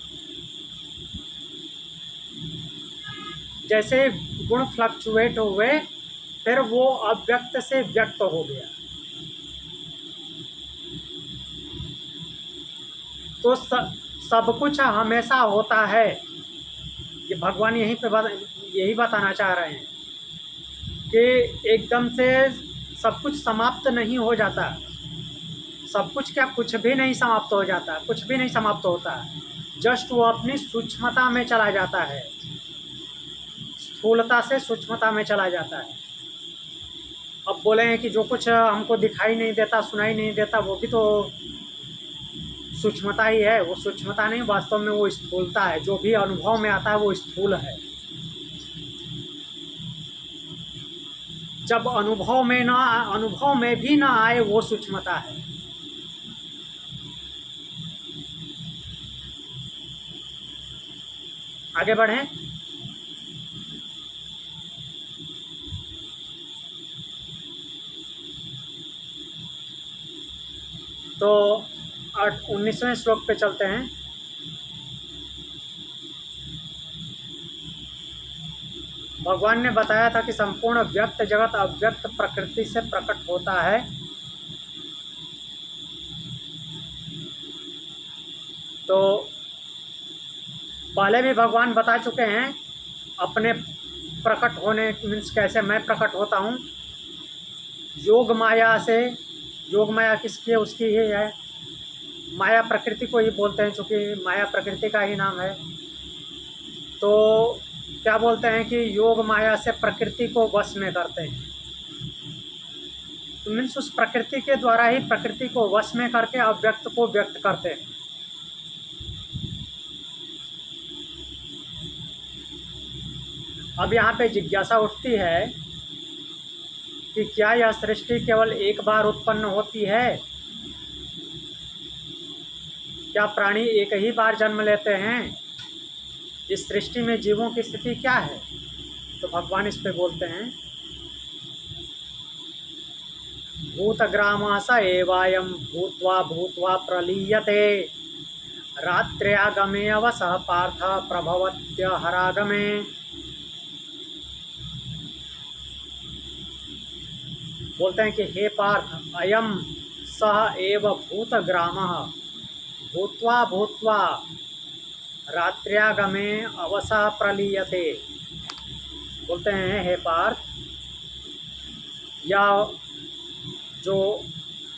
जैसे गुण फ्लक्चुएट हुए, फिर वो अव्यक्त से व्यक्त हो गया। तो सब कुछ हमेशा होता है। ये भगवान यही बताना चाह रहे हैं कि एकदम से सब कुछ समाप्त नहीं हो जाता। सब कुछ क्या, कुछ भी नहीं समाप्त हो जाता, कुछ भी नहीं समाप्त होता। जस्ट वो अपनी सूक्ष्मता में चला जाता है, स्थूलता से सूक्ष्मता में चला जाता है। अब बोले हैं कि जो कुछ हमको दिखाई नहीं देता, सुनाई नहीं देता, वो भी तो सूक्ष्मता ही है। वो सूक्ष्मता नहीं, वास्तव में वो स्थूलता है। जो भी अनुभव में आता है वो स्थूल है। जब अनुभव में भी ना आए, वो सूक्ष्मता है। आगे बढ़ें। तो 19वें श्लोक पे चलते हैं। भगवान ने बताया था कि संपूर्ण व्यक्त जगत अव्यक्त प्रकृति से प्रकट होता है। तो पहले भी भगवान बता चुके हैं अपने प्रकट होने मीन्स कैसे मैं प्रकट होता हूँ। योग माया से, योग माया किसकी है? उसकी ही है। माया प्रकृति को ही बोलते हैं, चूँकि माया प्रकृति का ही नाम है। तो क्या बोलते हैं कि योग माया से प्रकृति को वश में करते हैं। तो मीन्स उस प्रकृति के द्वारा ही प्रकृति को वश में करके अव्यक्त को व्यक्त करते हैं। अब यहाँ पे जिज्ञासा उठती है कि क्या यह सृष्टि केवल एक बार उत्पन्न होती है? क्या प्राणी एक ही बार जन्म लेते हैं? इस सृष्टि में जीवों की स्थिति क्या है? तो भगवान इस पे बोलते हैं, भूतग्रामः स एवायं भूत्वा भूत्वा प्रलीयते, रात्र्यागमे अवसः पार्थ प्रभवत्यहरागमे। बोलते हैं कि हे पार्थ, अयम सह एव भूतग्रामः भूत्वा भूत्वा रात्र्यागमे अवसः प्रलीयते। बोलते हैं हे पार्थ, या जो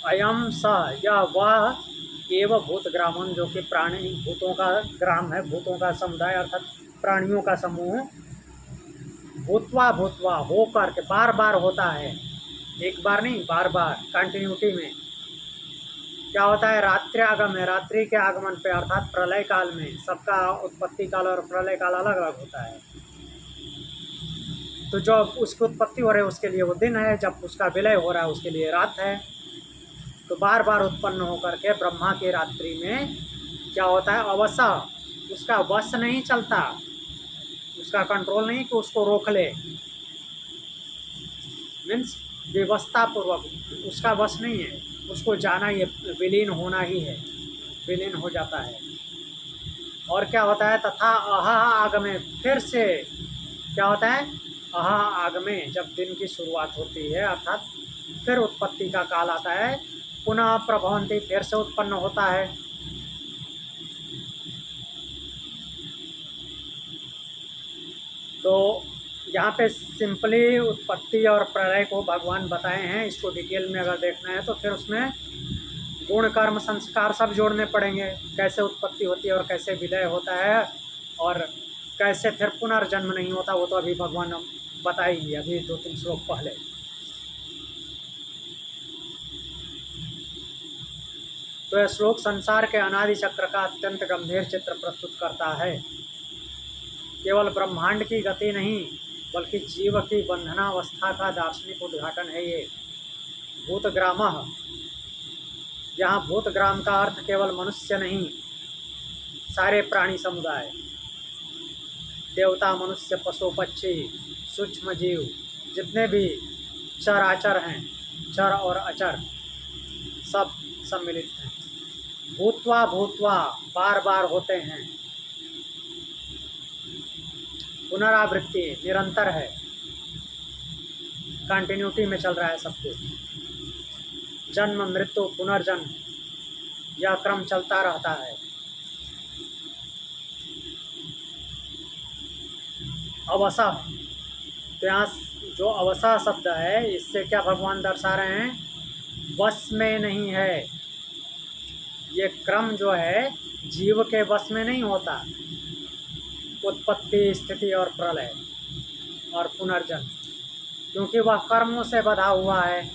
अयम सह, या वह एव भूतग्रामम, जो कि प्राणी भूतों का ग्राम है, भूतों का समुदाय अर्थात प्राणियों का समूह, भूतवा भूतवा हो करके बार बार होता है, एक बार नहीं बार बार कंटिन्यूटी में। क्या होता है? रात्र्यागम है, रात्रि के आगमन पे अर्थात प्रलय काल में। सबका उत्पत्ति काल और प्रलय काल अलग अलग होता है। तो जब उसकी उत्पत्ति हो रही है उसके लिए वो दिन है, जब उसका विलय हो रहा है उसके लिए रात है। तो बार बार उत्पन्न होकर के ब्रह्मा की रात्रि में क्या होता है? अवसा, उसका वश नहीं चलता, उसका कंट्रोल नहीं कि उसको रोक ले, मीन्स व्यवस्था पूर्वक उसका वश नहीं है, उसको जाना ही, विलीन होना ही है, विलीन हो जाता है। और क्या होता है? तथा अहा आगमे, फिर से क्या होता है? अहा आगमे, जब दिन की शुरुआत होती है अर्थात फिर उत्पत्ति का काल आता है, पुनः प्रभवंती, फिर से उत्पन्न होता है। तो यहाँ पे सिंपली उत्पत्ति और प्रलय को भगवान बताए हैं। इसको डिटेल में अगर देखना है तो फिर उसमें गुण कर्म संस्कार सब जोड़ने पड़ेंगे, कैसे उत्पत्ति होती है और कैसे विलय होता है और कैसे फिर पुनर्जन्म नहीं होता, वो तो अभी भगवान बताएंगे अभी 2-3 श्लोक पहले। तो यह श्लोक संसार के अनादि चक्र का अत्यंत गंभीर चित्र प्रस्तुत करता है। केवल ब्रह्मांड की गति नहीं बल्कि जीव की बंधनावस्था का दार्शनिक उद्घाटन है ये। भूतग्रामः, यहाँ भूतग्राम का अर्थ केवल मनुष्य नहीं, सारे प्राणी समुदाय, देवता, मनुष्य, पशु पक्षी, सूक्ष्म जीव, जितने भी चर आचर हैं, चर और अचर, सब सम्मिलित हैं। भूतवा भूतवा, बार बार होते हैं, पुनरावृत्ति निरंतर है, कंटिन्यूटी में चल रहा है सब कुछ। जन्म मृत्यु पुनर्जन्म, यह क्रम चलता रहता है। अवसा, तो यहाँ जो अवसा शब्द है इससे क्या भगवान दर्शा रहे हैं? वश में नहीं है। ये क्रम जो है जीव के वश में नहीं होता, उत्पत्ति स्थिति और प्रलय और पुनर्जन्म, क्योंकि वह कर्मों से बंधा हुआ है,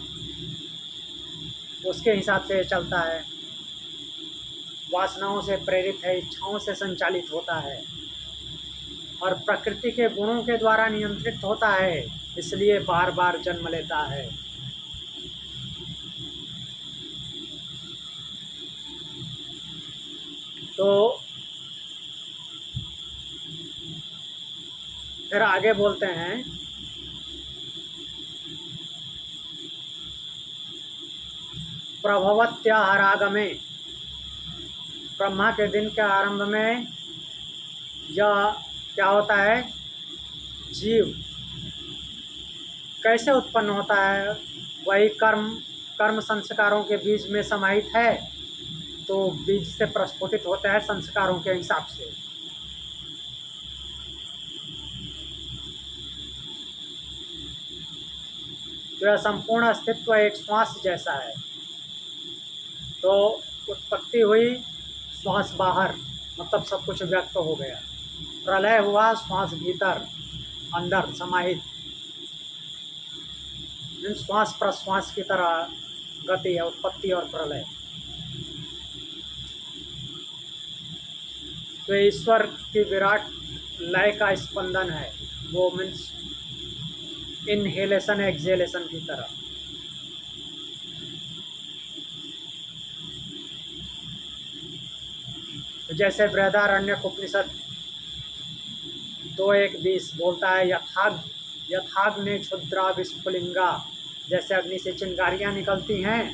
उसके हिसाब से चलता है, वासनाओं से प्रेरित है, इच्छाओं से संचालित होता है और प्रकृति के गुणों के द्वारा नियंत्रित होता है, इसलिए बार बार जन्म लेता है। तो फिर आगे बोलते हैं, प्रभवत्याहरागमे, ब्रह्मा के दिन के आरंभ में यह क्या होता है? जीव कैसे उत्पन्न होता है? वही कर्म संस्कारों के बीज में समाहित है, तो बीज से प्रस्फुटित होता है संस्कारों के हिसाब से। तो यह संपूर्ण अस्तित्व एक श्वास जैसा है। तो उत्पत्ति हुई, श्वास बाहर, मतलब सब कुछ व्यक्त हो गया। प्रलय हुआ, श्वास भीतर अंदर समाहित, श्वास प्रश्वास की तरह गति है उत्पत्ति और प्रलय। तो ईश्वर की विराट लय का स्पंदन है, वो मीन्स इनहेलेशन एक्सहेलेशन की तरह। तो जैसे बृहदारण्यक उपनिषद 2:1-20 बोलता है, यथाग्नि क्षुद्रा विस्फुलिंगा, जैसे अग्नि से चिंगारियाँ निकलती हैं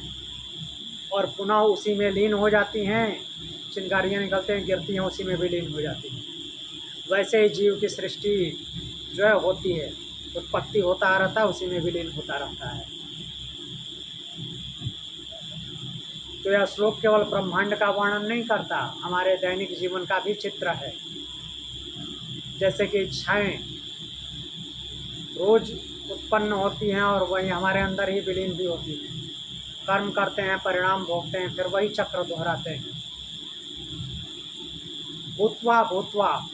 और पुनः उसी में लीन हो जाती हैं, चिंगारियाँ निकलते हैं, गिरती हैं, उसी में भी लीन हो जाती हैं। वैसे ही जीव की सृष्टि जो है होती है, उत्पत्ति होता रहता है, उसी में विलीन होता रहता है। तो यह श्लोक केवल ब्रह्मांड का वर्णन नहीं करता, हमारे दैनिक जीवन का भी चित्र है। जैसे कि इच्छाएं रोज उत्पन्न होती हैं और वही हमारे अंदर ही विलीन भी होती हैं। कर्म करते हैं, परिणाम भोगते हैं, फिर वही चक्र दोहराते हैं। भूत्वा भूत्वा,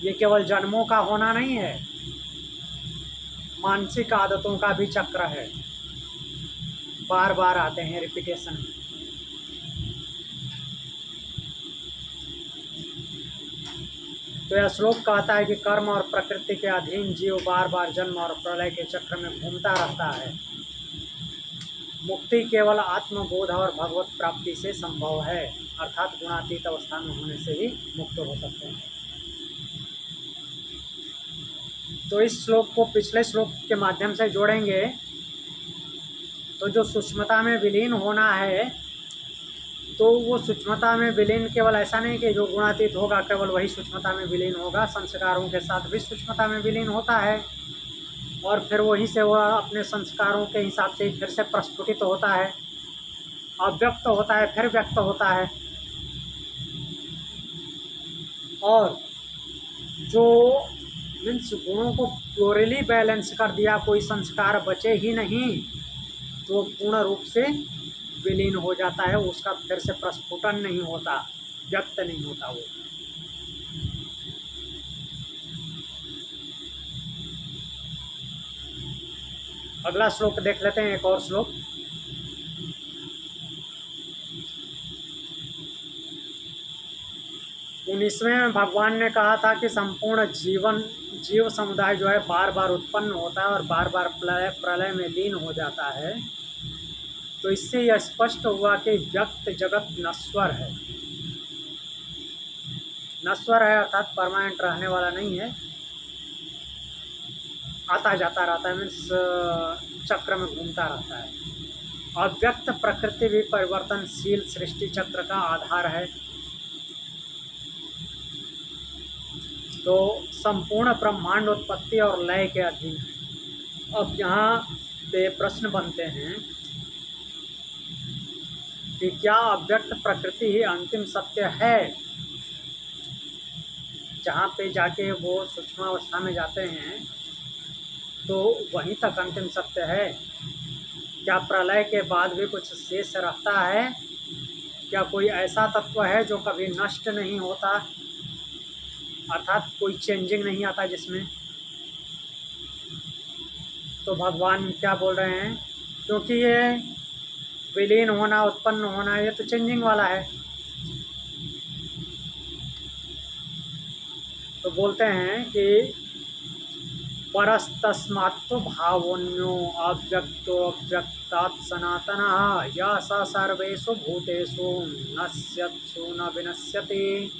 ये केवल जन्मों का होना नहीं है, मानसिक आदतों का भी चक्र है, बार बार आते हैं रिपीटेशन में। तो यह श्लोक कहता है कि कर्म और प्रकृति के अधीन जीव बार बार जन्म और प्रलय के चक्र में घूमता रहता है। मुक्ति केवल आत्मबोध और भगवत प्राप्ति से संभव है, अर्थात गुणातीत अवस्था में होने से ही मुक्त हो सकते हैं। तो इस श्लोक को पिछले श्लोक के माध्यम से जोड़ेंगे तो जो सूक्ष्मता में विलीन होना है, तो वो सूक्ष्मता में विलीन केवल ऐसा नहीं कि जो गुणातीत होगा केवल वही सूक्ष्मता में विलीन होगा, संस्कारों के साथ भी सूक्ष्मता में विलीन होता है और फिर वहीं से वह अपने संस्कारों के हिसाब से फिर से प्रस्फुटित होता है, अव्यक्त होता है, फिर व्यक्त होता है। और जो मीन्स गुणों को प्योरली बैलेंस कर दिया, कोई संस्कार बचे ही नहीं, तो पूर्ण रूप से विलीन हो जाता है, उसका फिर से प्रस्फुटन नहीं होता, व्यक्त नहीं होता वो। अगला श्लोक देख लेते हैं, एक और श्लोक। उन्नीसवें भगवान ने कहा था कि संपूर्ण जीव समुदाय जो है बार बार उत्पन्न होता है और बार बार प्रलय में लीन हो जाता है। तो इससे यह स्पष्ट हुआ कि व्यक्त जगत नश्वर है। नश्वर है अर्थात परमानेंट रहने वाला नहीं है, आता जाता रहता है, मीन्स चक्र में घूमता रहता है। अव्यक्त प्रकृति भी परिवर्तनशील सृष्टि चक्र का आधार है। तो संपूर्ण ब्रह्मांड उत्पत्ति और लय के अधीन है। अब यहाँ पे प्रश्न बनते हैं कि क्या अव्यक्त प्रकृति ही अंतिम सत्य है? जहाँ पे जाके वो सूक्ष्म अवस्था में जाते हैं तो वहीं तक अंतिम सत्य है। क्या प्रलय के बाद भी कुछ शेष रहता है? क्या कोई ऐसा तत्व है जो कभी नष्ट नहीं होता, अर्थात कोई चेंजिंग नहीं आता जिसमें? तो भगवान क्या बोल रहे हैं, क्योंकि ये विलीन होना, उत्पन्न होना, ये तो चेंजिंग वाला है। तो बोलते हैं कि परस्तस्मात्तो भावोन्यो अव्यक्तो अव्यक्तात् सनातनः यः स सर्वेषु भूतेषु नश्यत्सु न विनश्यति।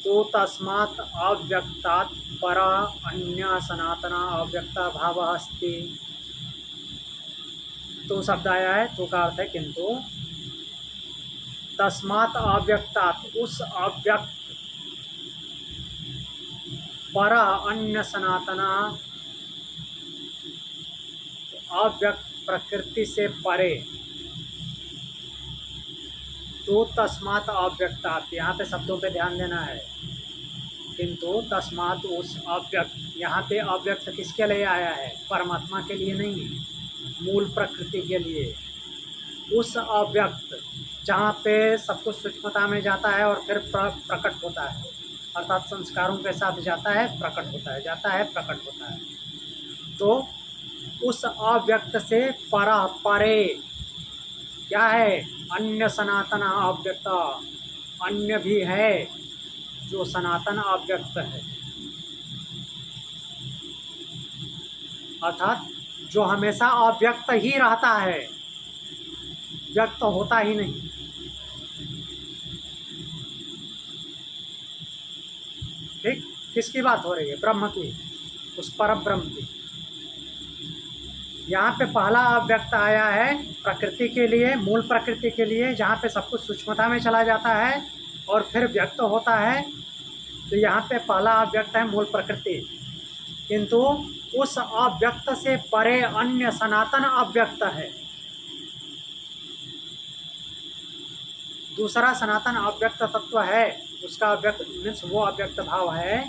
तो तस्मात् अव्यक्तात् परः अन्यः सनातनः अव्यक्तः भावः अस्ति। तो शब्द आया है, तो का अर्थ है किंतु। तस्मात् अव्यक्तात्, उस अव्यक्त, परः अन्य सनातनः, अव्यक्त प्रकृति से परे। तो तस्मात् अव्यक्तात्, यहाँ पे शब्दों पे ध्यान देना है। किंतु तस्मात् उस अव्यक्त, यहाँ पे अव्यक्त किसके लिए आया है? परमात्मा के लिए नहीं, मूल प्रकृति के लिए। उस अव्यक्त जहाँ पे सब कुछ सूक्ष्मता में जाता है और फिर प्रकट होता है, अर्थात संस्कारों के साथ जाता है, प्रकट होता है, जाता है, प्रकट होता है। तो उस अव्यक्त से परे क्या है? अन्य सनातन अव्यक्त, अन्य भी है जो सनातन अव्यक्त है, अर्थात जो हमेशा अव्यक्त ही रहता है, व्यक्त होता ही नहीं। ठीक, किसकी बात हो रही है? ब्रह्म की, उस परम ब्रह्म की। यहाँ पे पहला अव्यक्त आया है प्रकृति के लिए, मूल प्रकृति के लिए, जहाँ पे सब कुछ सूक्ष्मता में चला जाता है और फिर व्यक्त होता है। तो यहाँ पे पहला अव्यक्त है मूल प्रकृति, किंतु उस अव्यक्त से परे अन्य सनातन अव्यक्त है। दूसरा सनातन अव्यक्त तत्व है, उसका अव्यक्त मीन्स वो अव्यक्त भाव है,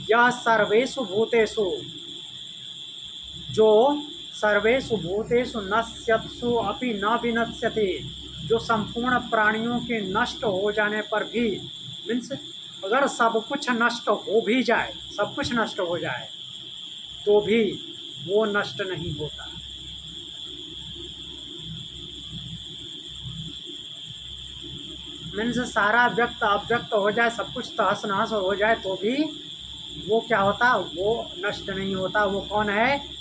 यह सर्वेषु भूतेषु, जो सर्वेषु भूतेषु नश्यत्सु अपि न विनश्यति, जो संपूर्ण प्राणियों के नष्ट हो जाने पर भी, मीन्स अगर सब कुछ नष्ट हो भी जाए, सब कुछ नष्ट हो जाए तो भी वो नष्ट नहीं होता। मीन्स सारा व्यक्त अव्यक्त हो जाए, सब कुछ तहस नहस हो जाए तो भी वो क्या होता? वो नष्ट नहीं होता। वो कौन है?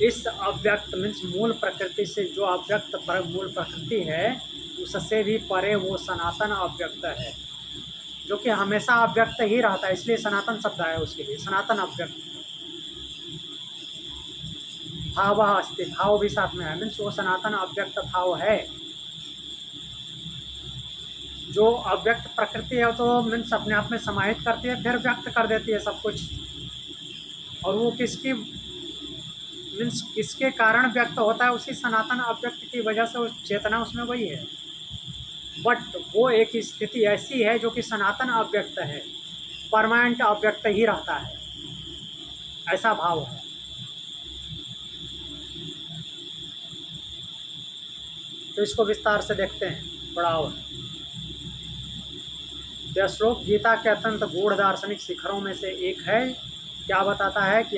इस अव्यक्त मीन्स मूल प्रकृति से, जो अव्यक्त पर मूल प्रकृति है उससे भी परे वो सनातन अव्यक्त है, जो कि हमेशा अव्यक्त ही रहता है, इसलिए सनातन शब्द है उसके लिए, सनातन अव्यक्त। भाव अस्ति, भाव भी साथ में है, मीन्स वो सनातन अव्यक्त भाव है। जो अव्यक्त प्रकृति है तो मीन्स अपने आप में समाहित करती है, फिर व्यक्त कर देती है सब कुछ। और वो किसकी मीन्स किसके कारण व्यक्त होता है? उसी सनातन अव्यक्त की वजह से उस चेतना उसमें वही है। बट वो एक स्थिति ऐसी है जो कि सनातन अव्यक्त है, परमानेंट अव्यक्त ही रहता है, ऐसा भाव है। तो इसको विस्तार से देखते हैं थोड़ा और। यह श्लोक गीता के अत्यंत गूढ़ दार्शनिक शिखरों में से एक है। क्या बताता है कि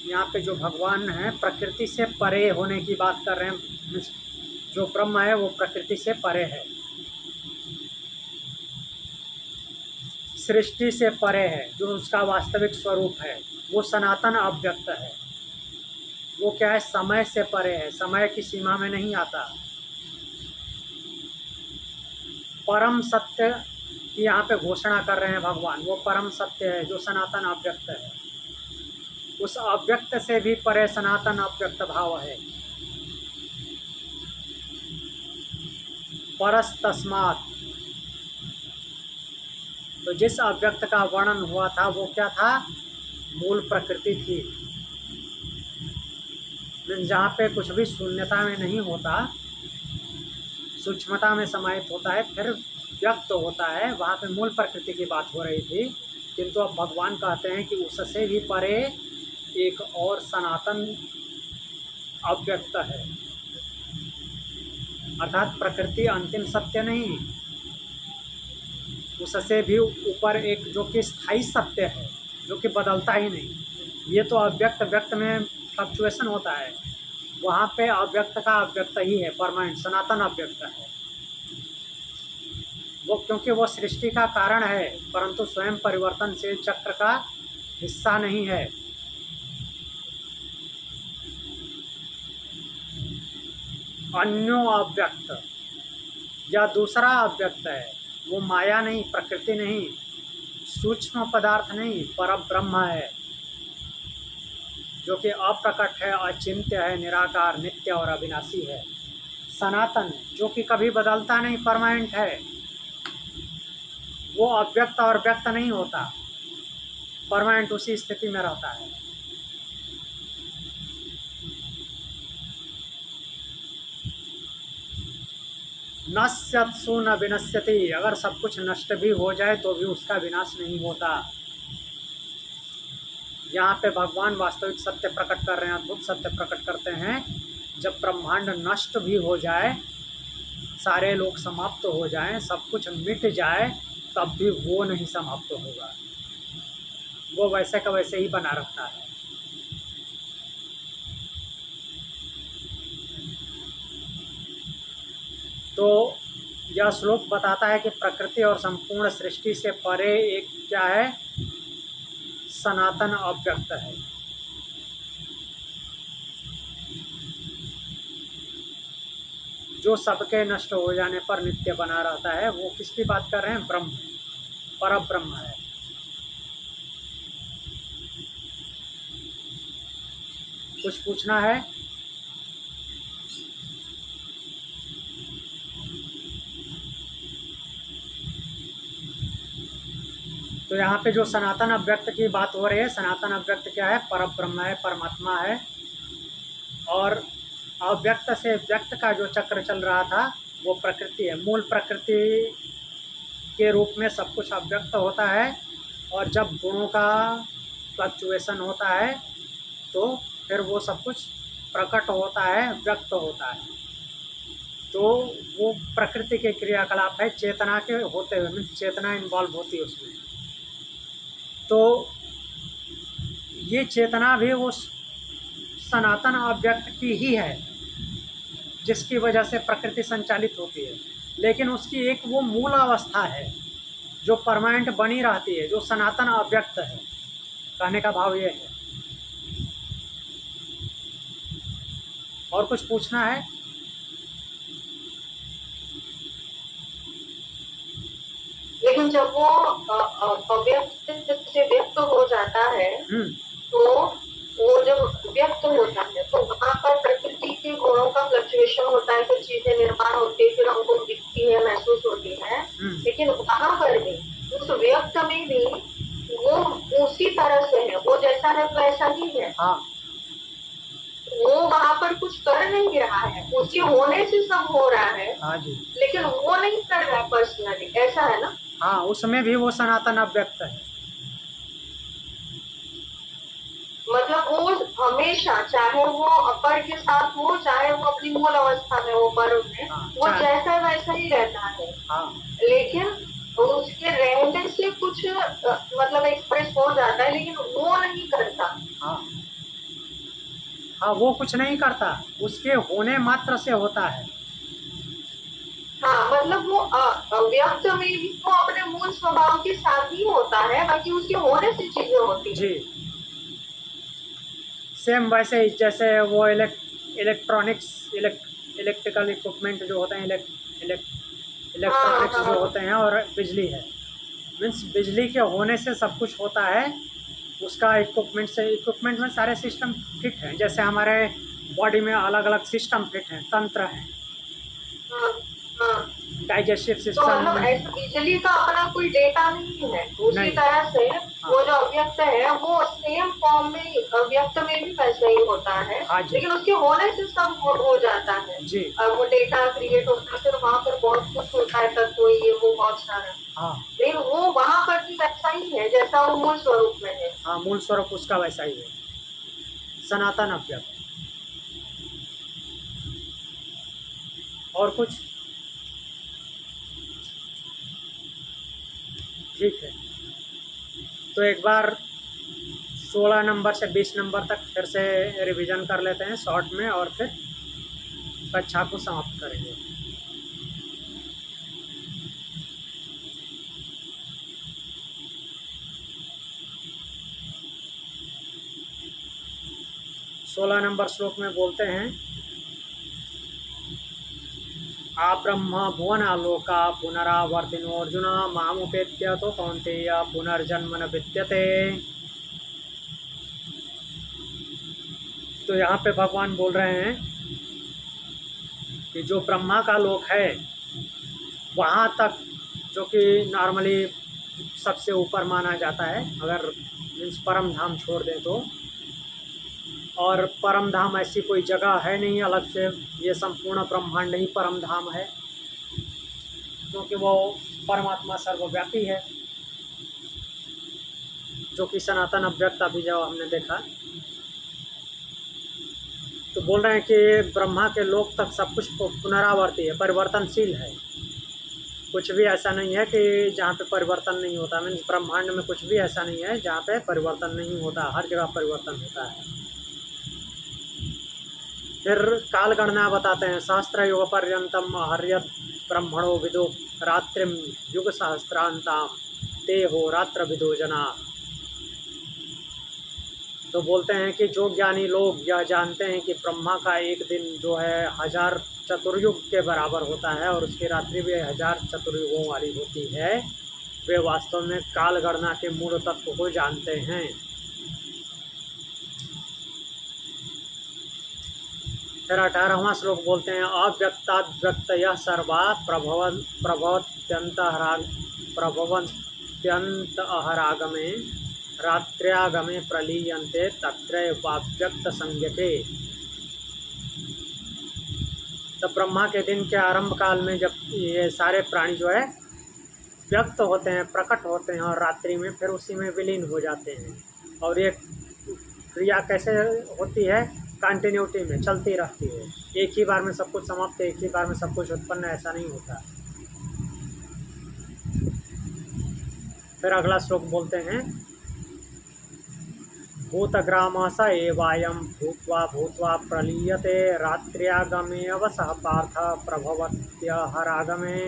यहाँ पे जो भगवान हैं प्रकृति से परे होने की बात कर रहे हैं। जो ब्रह्म है वो प्रकृति से परे है, सृष्टि से परे है, जो उसका वास्तविक स्वरूप है वो सनातन अव्यक्त है। वो क्या है? समय से परे है, समय की सीमा में नहीं आता। परम सत्य की यहाँ पे घोषणा कर रहे हैं भगवान, वो परम सत्य है जो सनातन अव्यक्त है। उस अव्यक्त से भी परे सनातन अव्यक्त भाव है। परस तस्मात्, तो जिस अव्यक्त का वर्णन हुआ था वो क्या था? मूल प्रकृति थी, जहाँ पे कुछ भी शून्यता में नहीं होता, सूक्ष्मता में समाहित होता है, फिर व्यक्त होता है, वहाँ पे मूल प्रकृति की बात हो रही थी। किंतु अब भगवान कहते हैं कि उससे भी परे एक और सनातन अव्यक्त है, अर्थात प्रकृति अंतिम सत्य नहीं, उससे भी ऊपर एक जो कि स्थायी सत्य है, जो कि बदलता ही नहीं। ये तो अव्यक्त व्यक्त में फ्लक्चुएशन होता है, वहाँ पे अव्यक्त का अव्यक्त ही है, परमानेंट सनातन अव्यक्त है वो, क्योंकि वो सृष्टि का कारण है परंतु स्वयं परिवर्तनशील चक्र का हिस्सा नहीं है। अन्यो अव्यक्त या दूसरा अव्यक्त है, वो माया नहीं, प्रकृति नहीं, सूक्ष्म पदार्थ नहीं, पर ब्रह्म है, जो कि अप्रकट है, अचिंत्य है, निराकार, नित्य और अविनाशी है। सनातन जो कि कभी बदलता नहीं, परमानेंट है, वो अव्यक्त और व्यक्त नहीं होता, परमानेंट उसी स्थिति में रहता है। नश्यत्सु न विनश्यति, अगर सब कुछ नष्ट भी हो जाए तो भी उसका विनाश नहीं होता। यहाँ पे भगवान वास्तविक सत्य प्रकट कर रहे हैं, अद्भुत सत्य प्रकट करते हैं। जब ब्रह्मांड नष्ट भी हो जाए, सारे लोग समाप्त हो जाएं, सब कुछ मिट जाए, तब भी वो नहीं समाप्त होगा, वो वैसे का वैसे ही बना रहता है। तो यह श्लोक बताता है कि प्रकृति और संपूर्ण सृष्टि से परे एक क्या है, सनातन अव्यक्त है। जो सबके नष्ट हो जाने पर नित्य बना रहता है। वो किसकी बात कर रहे हैं? ब्रह्म, परब्रह्म है। कुछ पूछना है? तो यहाँ पे जो सनातन अव्यक्त की बात हो रही है, सनातन अव्यक्त क्या है? परब्रह्म है, परमात्मा है। और अव्यक्त से व्यक्त का जो चक्र चल रहा था वो प्रकृति है। मूल प्रकृति के रूप में सब कुछ अव्यक्त होता है, और जब गुणों का फ्लक्चुएशन होता है तो फिर वो सब कुछ प्रकट होता है, व्यक्त होता है। तो वो प्रकृति के क्रियाकलाप है, चेतना के होते हुए, मीन्स चेतना इन्वॉल्व होती है उसमें। तो ये चेतना भी वो सनातन अव्यक्त की ही है, जिसकी वजह से प्रकृति संचालित होती है। लेकिन उसकी एक वो मूल अवस्था है जो परमानेंट बनी रहती है, जो सनातन अव्यक्त है। कहने का भाव ये है। और कुछ पूछना है? लेकिन जब वो अव्यक्त से व्यक्त हो जाता है, तो वो जब व्यक्त होता है तो वहाँ पर प्रकृति के गुणों का फ्लक्चुएशन होता है, कुछ चीजें निर्माण होती है, फिर हमको दिखती है, महसूस होती है। लेकिन वहाँ पर भी, उस व्यक्त में भी वो उसी तरह से है, वो जैसा है वैसा ही है। हाँ, वो वहाँ पर कुछ कर नहीं रहा है, उसके होने से सब हो रहा है। हाँ जी, लेकिन वो नहीं कर रहा पर्सनली, ऐसा है ना? हाँ, उसमें भी वो सनातन अव्यक्त है। मतलब वो हमेशा, चाहे वो अपर के साथ हो, चाहे वो अपनी मूल अवस्था में हो, पर में वो जैसा वैसा ही रहता है। हाँ, लेकिन उसके रहने से कुछ मतलब एक्सप्रेस हो जाता है, लेकिन वो नहीं करता। हाँ, हाँ, वो कुछ नहीं करता, उसके होने मात्र से होता है। हाँ, मतलब वो अव्यक्त में भी वो अपने मूल स्वभाव के साथ ही होता है, बाकी उसके होने से चीजें होती जी, सेम वैसे ही जैसे वो इलेक्ट्रॉनिक्स, इलेक्ट्रिकल इक्विपमेंट जो होते हैं, इलेक्ट्रॉनिक्स जो होते हैं, और बिजली है। मीन्स बिजली के होने से सब कुछ होता है। उसका इक्विपमेंट में सारे सिस्टम फिट हैं, जैसे हमारे बॉडी में अलग अलग सिस्टम फिट हैं, तंत्र हैं, डाइजेस्टिव तो सिस्टम। मतलब बिजली का अपना कोई डेटा नहीं है। उसी तरह से वो जो अव्यक्त है वो सेम फॉर्म में अव्यक्त में भी वैसे ही होता है। लेकिन उसके होने से सब हो जाता है जी, और वो डेटा क्रिएट होता है, फिर वहाँ पर बहुत कुछ होता है, तत्व ये वो बहुत सारा। हाँ, लेकिन वो वहाँ पर भी वैसा ही है जैसा वो मूल स्वरूप में है। हाँ, मूल स्वरूप उसका वैसा ही है, सनातन अव्यक्त। और कुछ? ठीक है, तो एक बार 16 नंबर से 20 नंबर तक फिर से रिवीजन कर लेते हैं शॉर्ट में, और फिर कक्षा को समाप्त करेंगे। सोलह नंबर श्लोक में बोलते हैं, आब्रह्म भुवन आलोका पुनरावर्तिनो अर्जुन मामुपेत्य तो कौन्तेय पुनर्जन्म न विद्यते। तो यहाँ पे भगवान बोल रहे हैं कि जो ब्रह्मा का लोक है, वहाँ तक, जो कि नॉर्मली सबसे ऊपर माना जाता है, अगर मीन्स परम धाम छोड़ दें तो, और परम धाम ऐसी कोई जगह है नहीं अलग से, ये संपूर्ण ब्रह्मांड ही परम धाम है। क्योंकि वो परमात्मा सर्वव्यापी है, जो कि सनातन अव्यक्त अभी जो हमने देखा। तो बोल रहे हैं कि ब्रह्मा के लोक तक सब कुछ पुनरावर्ती है, परिवर्तनशील है। कुछ भी ऐसा नहीं है कि जहाँ पे परिवर्तन नहीं होता। मीन्स ब्रह्मांड में कुछ भी ऐसा नहीं है जहाँ पे परिवर्तन नहीं होता, हर जगह परिवर्तन होता है। फिर काल गणना बताते हैं, सहस्त्र युग पर्यंतम हर्यत ब्रह्मणो विदो रात्रिम युग सहस्त्रांताम ते हो रात्र विदो जना। तो बोलते हैं कि जो ज्ञानी लोग यह जानते हैं कि ब्रह्मा का एक दिन जो है 1000 चतुर्युग के बराबर होता है और उसकी रात्रि भी 1000 चतुर्युगों वाली होती है, वे वास्तव में काल गणना के मूल तत्व को जानते हैं। फिर 18वां श्लोक बोलते हैं, अव्यक्ताद्व्यक्त यह सर्वा प्रभवन्त्यंत अहरागमे रात्र्यागमे प्रलीयन्ते तत्रैवाव्यक्त संज्ञके। तो ब्रह्मा के दिन के आरंभ काल में जब ये सारे प्राणी जो है व्यक्त होते हैं, प्रकट होते हैं, और रात्रि में फिर उसी में विलीन हो जाते हैं। और ये क्रिया कैसे होती है? कंटिन्यूटी में चलती रहती है। एक ही बार में सब कुछ समाप्त, एक ही बार में सब कुछ उत्पन्न, ऐसा नहीं होता। फिर अगला श्लोक बोलते हैं, भूतग्राम स एवायं भूत्वा भूत्वा प्रलीयते रात्र्यागमे अवसः पार्थ प्रभवत्यहरागमे।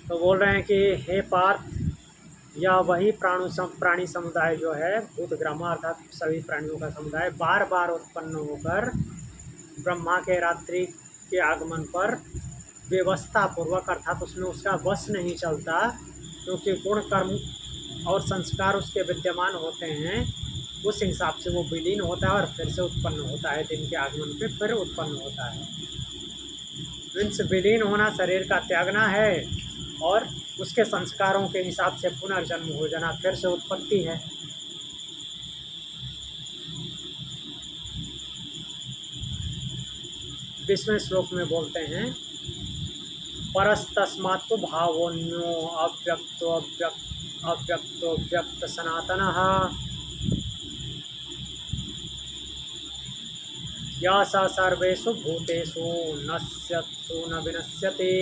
तो बोल रहे हैं कि हे पार्थ, यह वही प्राणी समुदाय जो है भूतग्राम अर्थात सभी प्राणियों का समुदाय बार बार उत्पन्न होकर ब्रह्मा के रात्रि के आगमन पर व्यवस्था पूर्वक, अर्थात उसमें उसका वश नहीं चलता, क्योंकि गुण कर्म और संस्कार उसके विद्यमान होते हैं, उस हिसाब से वो विलीन होता है और फिर से उत्पन्न होता है। दिन के आगमन पे फिर उत्पन्न होता है। मीन्स विलीन होना शरीर का त्यागना है और उसके संस्कारों के हिसाब से पुनर्जन्म हो जाना, फिर से उत्पत्ति है। बीसवें श्लोक में बोलते हैं, परस्तस्मात्तु भावोन्यो अव्यक्तो व्यक्त सनातनः या स सर्वेषु भूतेषु नश्यत्सु न विनश्यति।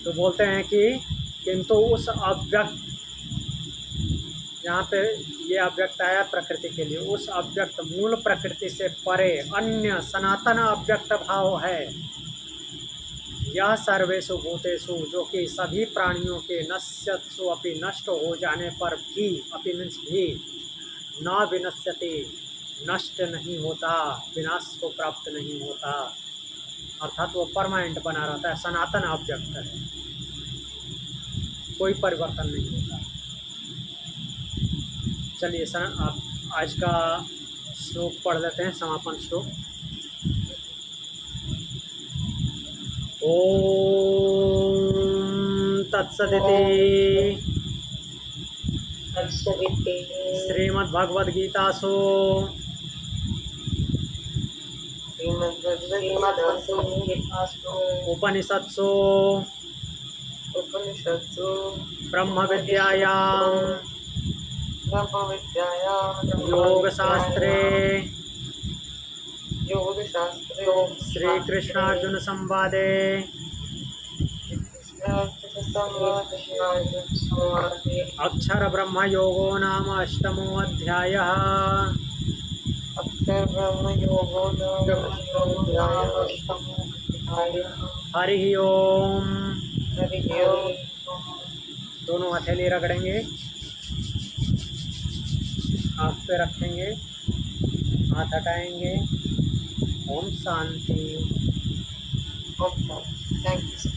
तो बोलते हैं कि किंतु उस अव्यक्त, यहाँ पे ये अव्यक्त आया प्रकृति के लिए, उस अव्यक्त मूल प्रकृति से परे अन्य सनातन अव्यक्त भाव है। यह सर्वेषु भूतेषु, जो कि सभी प्राणियों के नश्यत्सु अपि नष्ट हो जाने पर भी, अपि मीन्स भी, न विनश्यति नष्ट नहीं होता, विनाश को प्राप्त नहीं होता, अर्थात वो परमानेंट बना रहता है, सनातन अव्यक्त है, कोई परिवर्तन नहीं होता। चलिए सर, आप आज का श्लोक पढ़ लेते हैं, समापन श्लोक। ओम तत्सदिति श्रीमद्भगवद्गीतासु उपनिषत्सु ब्रह्म विद्यायां योगशास्त्रे श्री कृष्णार्जुन संवादे अक्षर ब्रह्म योगो नाम अष्टमो अध्यायः। हरि ओम। दोनों हथेली रगड़ेंगे, आँख पे रखेंगे, हाथ हटाएंगे। ओम शांति। Thank you.